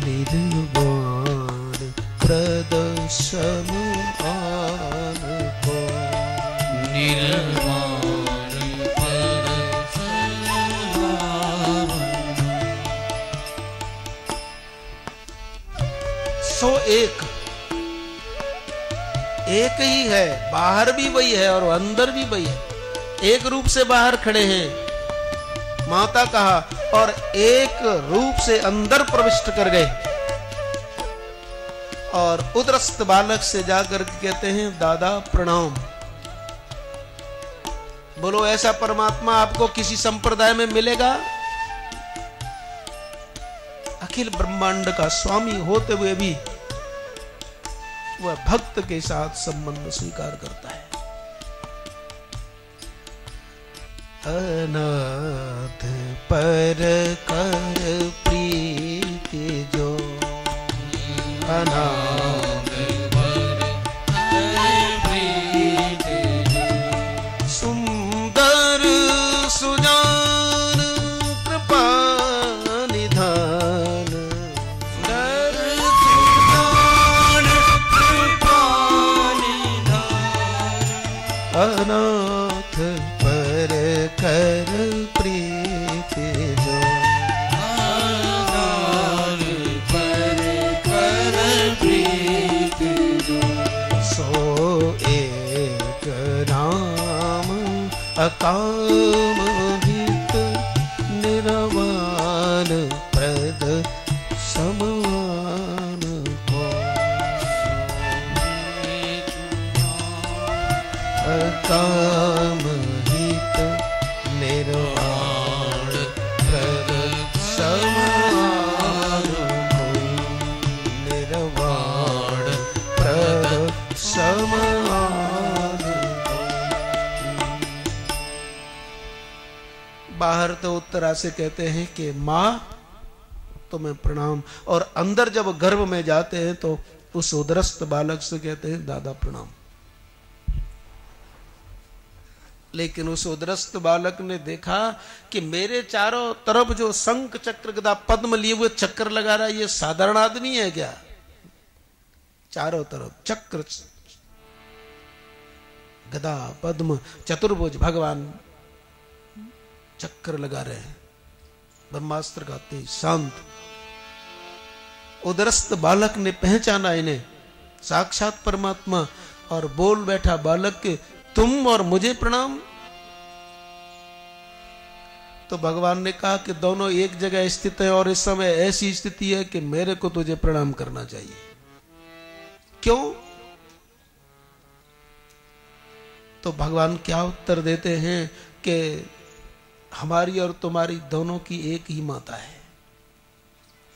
निर्वाण प्रद सम आन को, निर्वाण सो एक ही है, बाहर भी वही है और अंदर भी वही है। एक रूप से बाहर खड़े हैं, माता कहा, और एक रूप से अंदर प्रविष्ट कर गए। और उदरस्त बालक से जाकर कहते हैं दादा प्रणाम। बोलो ऐसा परमात्मा आपको किसी संप्रदाय में मिलेगा? अखिल ब्रह्मांड का स्वामी होते हुए भी वह भक्त के साथ संबंध स्वीकार करता है। अनाथ पर कर प्रीति जो, अनाथ सुंदर सुजान कृपा निधान, अनाथ पर कर प्रीति जो, अनाथ पर कर प्रीति जो, सो एक राम अकाम हित, निर्वाण प्रद समान को, अकाम हित निर्वाण प्रद समान को, निर्वाण प्रद समान को। बाहर तो उत्तरा से कहते हैं कि माँ तुम्हें प्रणाम, और अंदर जब गर्भ में जाते हैं तो उस उदरस्त बालक से कहते हैं दादा प्रणाम। लेकिन उस उदरस्त बालक ने देखा कि मेरे चारों तरफ जो शंख चक्र गदा पद्म लिए हुए चक्कर लगा रहा है, ये साधारण आदमी है क्या? चारों तरफ चक्र गदा पद्म चतुर्भुज भगवान चक्कर लगा रहे हैं, ब्रह्मास्त्र का तेज शांत। उदरस्त बालक ने पहचाना इन्हें, साक्षात परमात्मा, और बोल बैठा बालक के तुम और मुझे प्रणाम। तो भगवान ने कहा कि दोनों एक जगह स्थित है, और इस समय ऐसी स्थिति है कि मेरे को तुझे प्रणाम करना चाहिए। क्यों? तो भगवान क्या उत्तर देते हैं कि हमारी और तुम्हारी दोनों की एक ही माता है।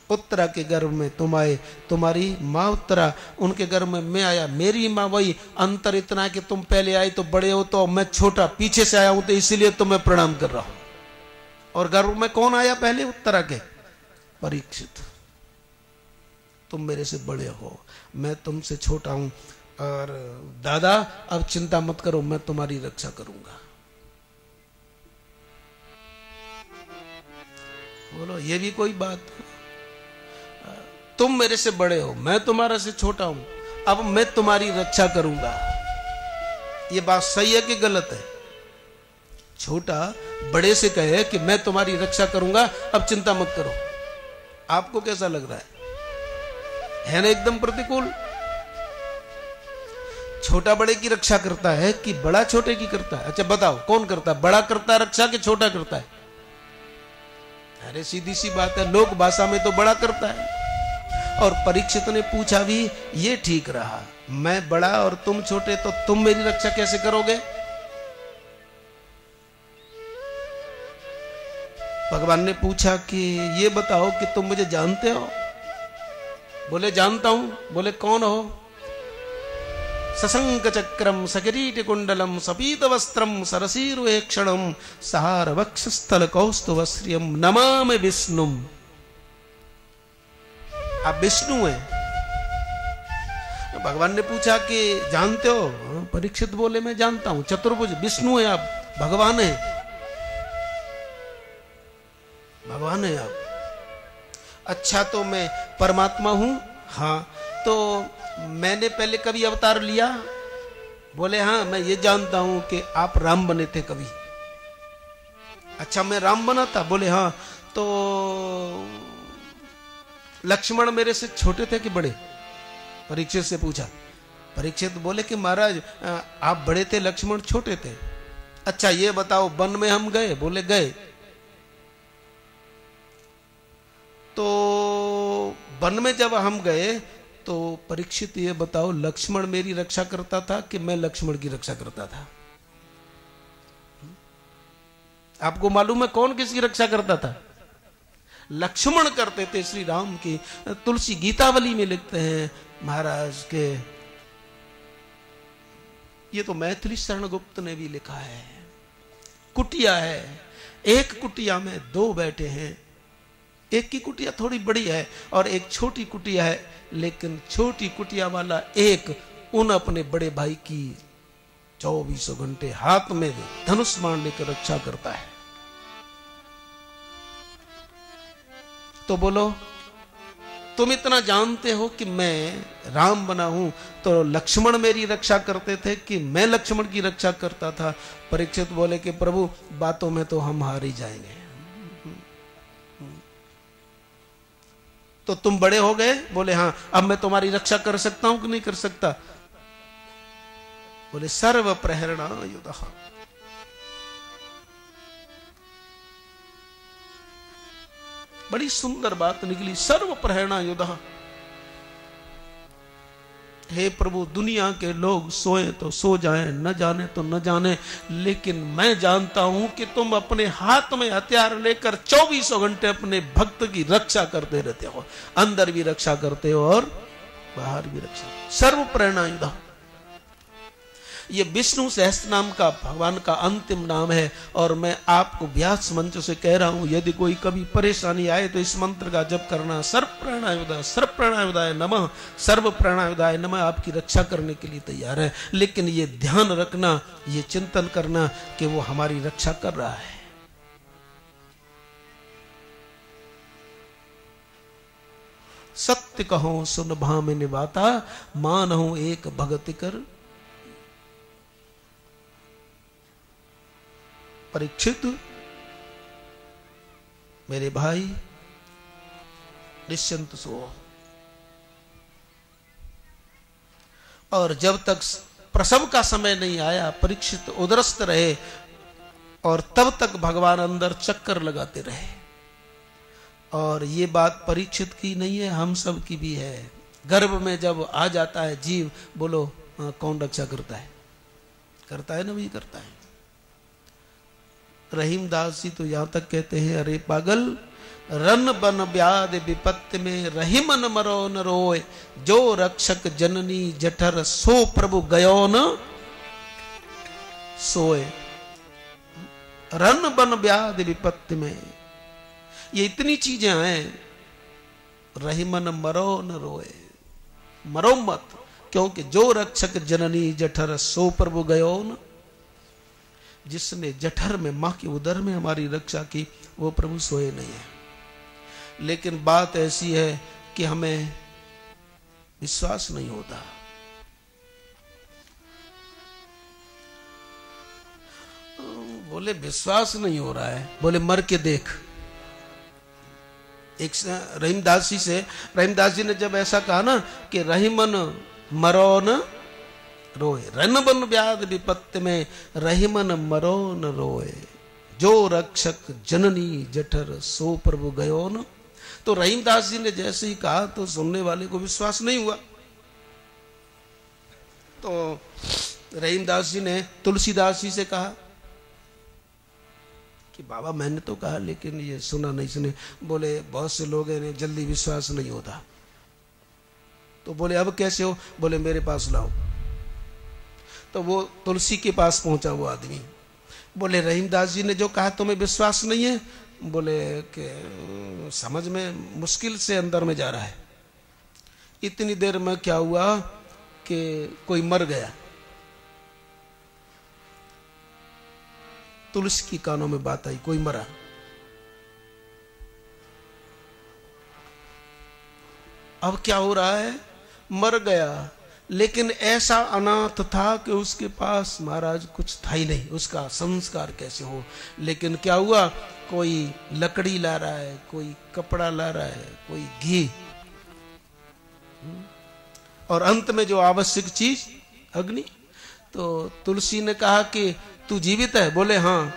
उत्तरा के गर्भ में तुम आए, तुम्हारी माँ उत्तरा, उनके गर्भ में मैं आया, मेरी माँ वही। अंतर इतना कि तुम पहले आए तो बड़े हो, तो मैं छोटा पीछे से आया हूं, तो इसलिए तुम्हें प्रणाम कर रहा हूं। और गर्भ में कौन आया पहले? उत्तरा के परीक्षित। तुम मेरे से बड़े हो, मैं तुमसे छोटा हूं, और दादा अब चिंता मत करो, मैं तुम्हारी रक्षा करूंगा। बोलो ये भी कोई बात? तुम मेरे से बड़े हो, मैं तुम्हारे से छोटा हूं, अब मैं तुम्हारी रक्षा करूंगा। ये बात सही है कि गलत है? छोटा बड़े से कहे कि मैं तुम्हारी रक्षा करूंगा, अब चिंता मत करो, आपको कैसा लग रहा है ना? एकदम प्रतिकूल। छोटा बड़े की रक्षा करता है कि बड़ा छोटे की करता है? अच्छा बताओ कौन करता है? बड़ा करता है रक्षा कि छोटा करता है? अरे सीधी सी बात है, लोक भाषा में तो बड़ा करता है। और परीक्षित ने पूछा भी, ये ठीक रहा, मैं बड़ा और तुम छोटे, तो तुम मेरी रक्षा कैसे करोगे? भगवान ने पूछा कि ये बताओ कि तुम मुझे जानते हो? बोले जानता हूं। बोले कौन हो? सशंक चक्रम सकिरीट कुंडलम सपीत वस्त्रम सरसीरुक्षणम सहार वक्षस्थल कौस्तुभश्रियम नमामि विष्णुम। आप विष्णु हैं। भगवान ने पूछा कि जानते हो? परीक्षित बोले मैं जानता हूं। चतुर्भुज विष्णु है आप, भगवान है, भगवान है आप। अच्छा तो मैं परमात्मा हूं? हाँ। तो मैंने पहले कभी अवतार लिया? बोले हाँ, मैं ये जानता हूं कि आप राम बने थे कभी। अच्छा मैं राम बना था? बोले हाँ। तो लक्ष्मण मेरे से छोटे थे कि बड़े? परीक्षित से पूछा। परीक्षित बोले कि महाराज आप बड़े थे, लक्ष्मण छोटे थे। अच्छा ये बताओ वन में हम गए? बोले गए। तो वन में जब हम गए तो परीक्षित ये बताओ लक्ष्मण मेरी रक्षा करता था कि मैं लक्ष्मण की रक्षा करता था? आपको मालूम है कौन किसकी रक्षा करता था? लक्ष्मण करते थे श्री राम की। तुलसी गीतावली में लिखते हैं महाराज के, ये तो मैथिली शरण गुप्त ने भी लिखा है, कुटिया है, एक कुटिया में दो बैठे हैं। एक की कुटिया थोड़ी बड़ी है और एक छोटी कुटिया है, लेकिन छोटी कुटिया वाला एक उन अपने बड़े भाई की 24 घंटे हाथ में धनुष बाण लेकर रक्षा करता है। तो बोलो तुम इतना जानते हो कि मैं राम बना हूं, तो लक्ष्मण मेरी रक्षा करते थे कि मैं लक्ष्मण की रक्षा करता था? परीक्षित बोले कि प्रभु बातों में तो हम हार ही जाएंगे। तो तुम बड़े हो गए? बोले हाँ। अब मैं तुम्हारी रक्षा कर सकता हूं कि नहीं कर सकता? बोले सर्व प्रेरणा युधः। बड़ी सुंदर बात निकली, सर्व प्रेरणा युधः। हे प्रभु दुनिया के लोग सोए तो सो जाएं, न जाने तो न जाने, लेकिन मैं जानता हूं कि तुम अपने हाथ में हथियार लेकर 24 घंटे अपने भक्त की रक्षा करते रहते हो। अंदर भी रक्षा करते हो और बाहर भी रक्षा। सर्व प्रेरणा युधः, ये विष्णु सहस्त्र नाम का भगवान का अंतिम नाम है। और मैं आपको व्यास मंच से कह रहा हूं, यदि कोई कभी परेशानी आए तो इस मंत्र का जप करना। सर्व प्रेरणायुधाय, सर्व प्रेरणायुधाय नमः, सर्व प्रेरणायुधाय नमः आपकी रक्षा करने के लिए तैयार है। लेकिन ये ध्यान रखना, ये चिंतन करना कि वो हमारी रक्षा कर रहा है। सत्य कहो सुन भामिनि बाता, मानहु एक भगति कर। परीक्षित मेरे भाई निश्चिंत सो, और जब तक प्रसव का समय नहीं आया परीक्षित उदरस्त रहे, और तब तक भगवान अंदर चक्कर लगाते रहे। और ये बात परीक्षित की नहीं है, हम सब की भी है। गर्भ में जब आ जाता है जीव, बोलो कौन रक्षा करता है? करता है ना, भी करता है। रहीमदास जी तो यहां तक कहते हैं, अरे पागल रन बन व्याध विपत्ति में रहीमन मरो न रोए, जो रक्षक जननी जठर सो प्रभु गयो न सोए। रन बन व्याध विपत्ति में, ये इतनी चीजें हैं। रहीमन मरो न रोए, मरो मत क्योंकि जो रक्षक जननी जठर सो प्रभु गयो न, जिसने जठर में मां के उदर में हमारी रक्षा की वो प्रभु सोए नहीं है। लेकिन बात ऐसी है कि हमें विश्वास नहीं होता। बोले विश्वास नहीं हो रहा है, बोले मर के देख। एक रहीमदास जी ने जब ऐसा कहा ना कि रहीमन मरो न रोए, रन बन व्याध विपत्ति में रहीमन मरो न रोए, जो रक्षक जननी जठर सो प्रभु गयो न। तो रहीमदास जी ने जैसे ही कहा तो सुनने वाले को विश्वास नहीं हुआ। तो रहीमदास जी ने तुलसीदास जी से कहा कि बाबा मैंने तो कहा लेकिन ये सुना नहीं सुने। बोले बहुत से लोग हैं जल्दी विश्वास नहीं होता। तो बोले अब कैसे हो? बोले मेरे पास लाओ। तो वो तुलसी के पास पहुंचा वो आदमी। बोले रहीमदास जी ने जो कहा तुम्हें विश्वास नहीं है? बोले कि समझ में मुश्किल से अंदर में जा रहा है। इतनी देर में क्या हुआ कि कोई मर गया। तुलसी की कानों में बात आई, कोई मरा। अब क्या हो रहा है? मर गया, लेकिन ऐसा अनाथ था कि उसके पास महाराज कुछ था ही नहीं, उसका संस्कार कैसे हो। लेकिन क्या हुआ, कोई लकड़ी ला रहा है, कोई कपड़ा ला रहा है, कोई घी, और अंत में जो आवश्यक चीज अग्नि। तो तुलसी ने कहा कि तू जीवित है? बोले हाँ।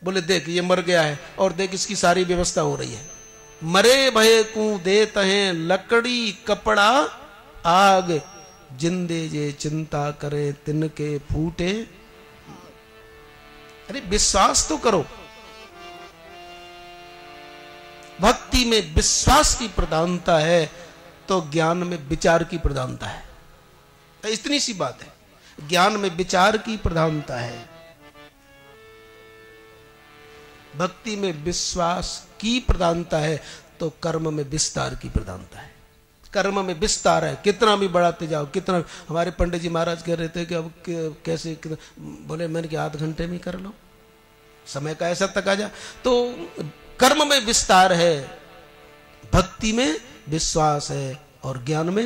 बोले देख ये मर गया है और देख इसकी सारी व्यवस्था हो रही है। मरे भय को देत हैं लकड़ी कपड़ा आग, जिंदे जे चिंता करे तिनके फूटे। अरे विश्वास तो करो। भक्ति में विश्वास की प्रधानता है तो ज्ञान में विचार की प्रधानता है। तो इतनी सी बात है, ज्ञान में विचार की प्रधानता है, भक्ति में विश्वास की प्रधानता है, तो कर्म में विस्तार की प्रधानता है। कर्म में विस्तार है, कितना भी बढ़ाते जाओ, कितना। हमारे पंडित जी महाराज कह रहे थे कि अब कैसे, बोले मैंने कि आध घंटे में कर लो, समय का ऐसा तकाजा। तो कर्म में विस्तार है, भक्ति में विश्वास है, और ज्ञान में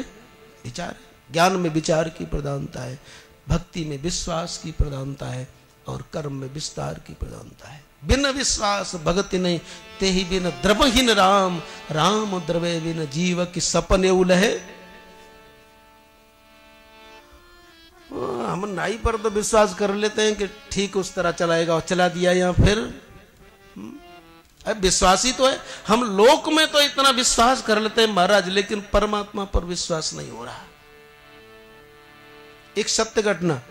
विचार है। ज्ञान में विचार की प्रधानता है, भक्ति में विश्वास की प्रधानता है, और कर्म में विस्तार की प्रधानता है। बिन विश्वास भगति नहीं, ते ही बिन द्रवहीन राम, राम द्रवे बिन जीव की सपने उलहे। हम नाई पर तो विश्वास कर लेते हैं कि ठीक उस तरह चलाएगा, और चला दिया, या फिर अब विश्वासी तो है। हम लोक में तो इतना विश्वास कर लेते हैं महाराज, लेकिन परमात्मा पर विश्वास नहीं हो रहा। एक सत्य घटना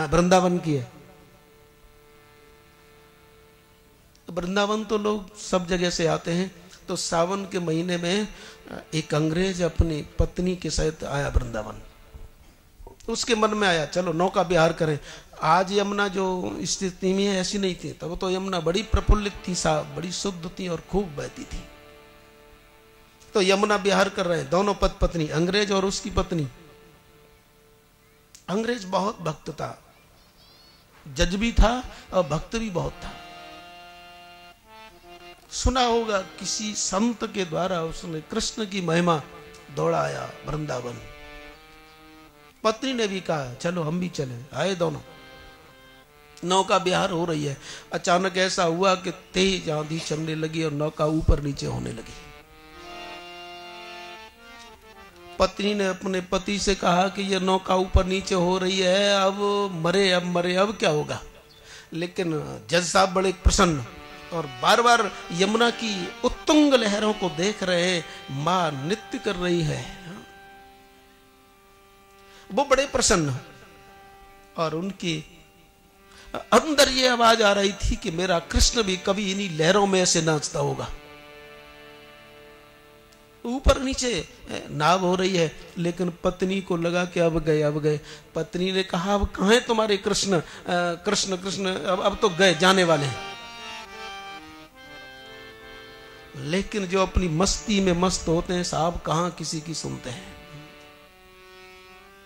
वृंदावन की है। वृंदावन तो लोग सब जगह से आते हैं। तो सावन के महीने में एक अंग्रेज अपनी पत्नी के साथ आया वृंदावन। उसके मन में आया चलो नौका विहार करें। आज यमुना जो स्थिति में ऐसी नहीं थी, तब तो यमुना बड़ी प्रफुल्लित थी, साफ, बड़ी शुद्ध थी और खूब बहती थी। तो यमुना विहार कर रहे हैं दोनों पति पत्नी, अंग्रेज और उसकी पत्नी। अंग्रेज बहुत भक्त था, जज भी था और भक्त भी बहुत था। सुना होगा किसी संत के द्वारा उसने कृष्ण की महिमा दौड़ाया वृंदावन। पत्नी ने भी कहा चलो हम भी चले, आए दोनों। नौका विहार हो रही है, अचानक ऐसा हुआ कि तेज आंधी चलने लगी और नौका ऊपर नीचे होने लगी। पत्नी ने अपने पति से कहा कि ये नौका ऊपर नीचे हो रही है, अब मरे अब क्या होगा। लेकिन जज साहब बड़े प्रसन्न और बार बार यमुना की उत्तुंग लहरों को देख रहे हैं, मां नृत्य कर रही है, वो बड़े प्रसन्न। और उनकी अंदर ये आवाज आ रही थी कि मेरा कृष्ण भी कभी इन्हीं लहरों में ऐसे नाचता होगा। ऊपर नीचे नाव हो रही है, लेकिन पत्नी को लगा कि अब गए। पत्नी ने कहा अब कहां है तुम्हारे कृष्ण, कृष्ण अब तो गए, जाने वाले हैं। लेकिन जो अपनी मस्ती में मस्त होते हैं साहब, कहां किसी की सुनते हैं।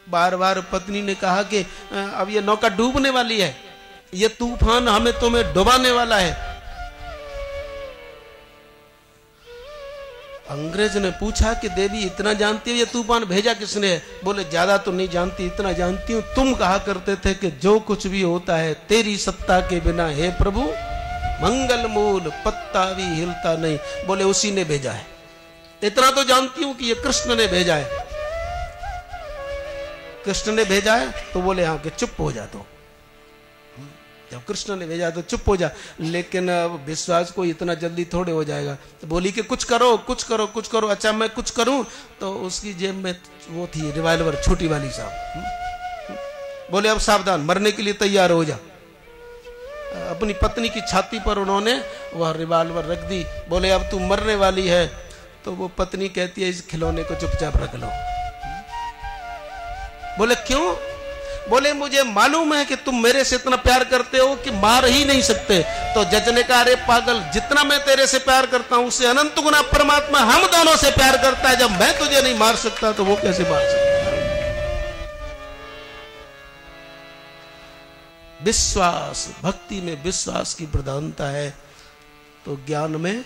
बार बार पत्नी ने कहा कि अब ये नौका डूबने वाली है, ये तूफान हमें तुम्हें डुबाने वाला है। अंग्रेज ने पूछा कि देवी इतना जानती हो ये तूफान भेजा किसने है? बोले ज्यादा तो नहीं जानती, इतना जानती हूं तुम कहा करते थे कि जो कुछ भी होता है तेरी सत्ता के बिना हे प्रभु मंगल मूल पत्ता भी हिलता नहीं। बोले उसी ने भेजा है। इतना तो जानती हूं कि ये कृष्ण ने भेजा है। कृष्ण ने भेजा है तो बोले हाँ कि चुप हो जा। तो जब कृष्ण ने भेजा तो चुप हो जा, लेकिन विश्वास को इतना जल्दी थोड़े हो जाएगा। तो बोली कि कुछ करो कुछ करो कुछ करो। अच्छा मैं कुछ करूं? तो उसकी जेब में वो थी रिवाल्वर छोटी वाली साहब। बोले अब सावधान, मरने के लिए तैयार हो जा। अपनी पत्नी की छाती पर उन्होंने वह रिवाल्वर रख दी। बोले अब तू मरने वाली है। तो वो पत्नी कहती है इस खिलौने को चुपचाप रख लो। बोले क्यों? बोले मुझे मालूम है कि तुम मेरे से इतना प्यार करते हो कि मार ही नहीं सकते। तो जज ने कहा अरे पागल, जितना मैं तेरे से प्यार करता हूं उससे अनंत गुना परमात्मा हम दोनों से प्यार करता है। जब मैं तुझे नहीं मार सकता तो वो कैसे मार सकता है? विश्वास, भक्ति में विश्वास की प्रधानता है तो ज्ञान में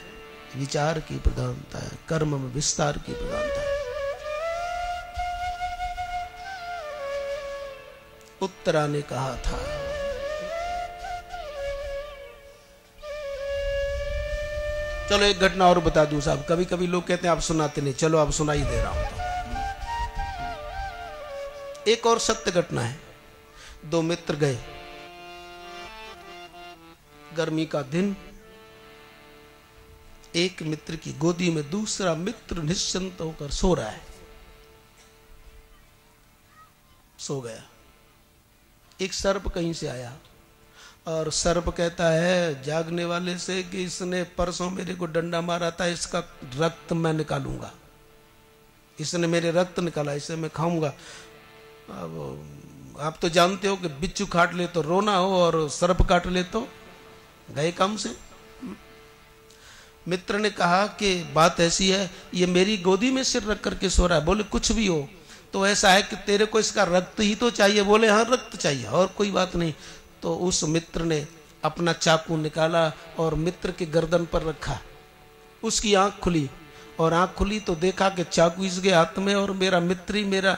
विचार की प्रधानता है, कर्म में विस्तार की प्रधानता है। उत्तरा ने कहा था चलो एक घटना और बता दूं साहब। कभी कभी लोग कहते हैं आप सुनाते नहीं, चलो आप सुनाई दे रहा हूं। तो एक और सत्य घटना है। दो मित्र गए, गर्मी का दिन, एक मित्र की गोदी में दूसरा मित्र निश्चिंत होकर सो रहा है। सो गया। एक सर्प कहीं से आया और सर्प कहता है जागने वाले से कि इसने परसों मेरे को डंडा मारा था, इसका रक्त मैं निकालूंगा। इसने मेरे रक्त निकाला, इसे मैं खाऊंगा। अब आप तो जानते हो कि बिच्छू काट ले तो रोना हो और सर्प काट ले तो गए काम से। मित्र ने कहा कि बात ऐसी है, ये मेरी गोदी में सिर रख करके सो रहा है। बोले कुछ भी हो तो ऐसा है कि तेरे को इसका रक्त ही तो चाहिए। बोले हाँ रक्त चाहिए और कोई बात नहीं। तो उस मित्र ने अपना चाकू निकाला और मित्र के गर्दन पर रखा। उसकी आंख खुली और आंख खुली तो देखा कि चाकू इसके हाथ में और मेरा मित्र ही मेरा,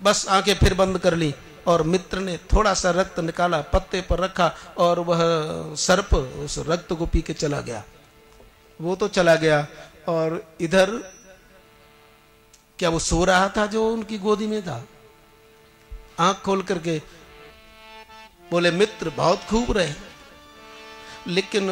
बस आंखें फिर बंद कर ली और मित्र ने थोड़ा सा रक्त निकाला, पत्ते पर रखा और वह सर्प उस रक्त को पी के चला गया। वो तो चला गया और इधर क्या वो सो रहा था जो उनकी गोदी में था? आंख खोल करके बोले मित्र बहुत खूब रहे। लेकिन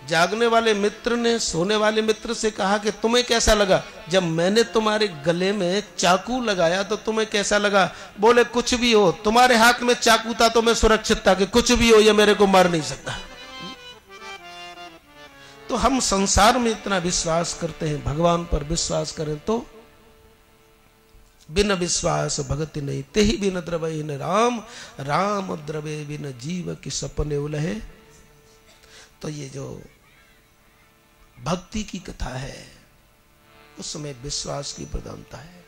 जागने वाले मित्र ने सोने वाले मित्र से कहा कि तुम्हें कैसा लगा जब मैंने तुम्हारे गले में चाकू लगाया? तो तुम्हें कैसा लगा? बोले कुछ भी हो, तुम्हारे हाथ में चाकू था तो मैं सुरक्षित था कि कुछ भी हो ये मेरे को मार नहीं सकता। तो हम संसार में इतना विश्वास करते हैं, भगवान पर विश्वास करें तो बिन विश्वास भगति नहीं, ते ही बिन द्रवै न राम, राम द्रवे बिन जीव की सपने उलहे। तो ये जो भक्ति की कथा है उसमें विश्वास की प्रधानता है।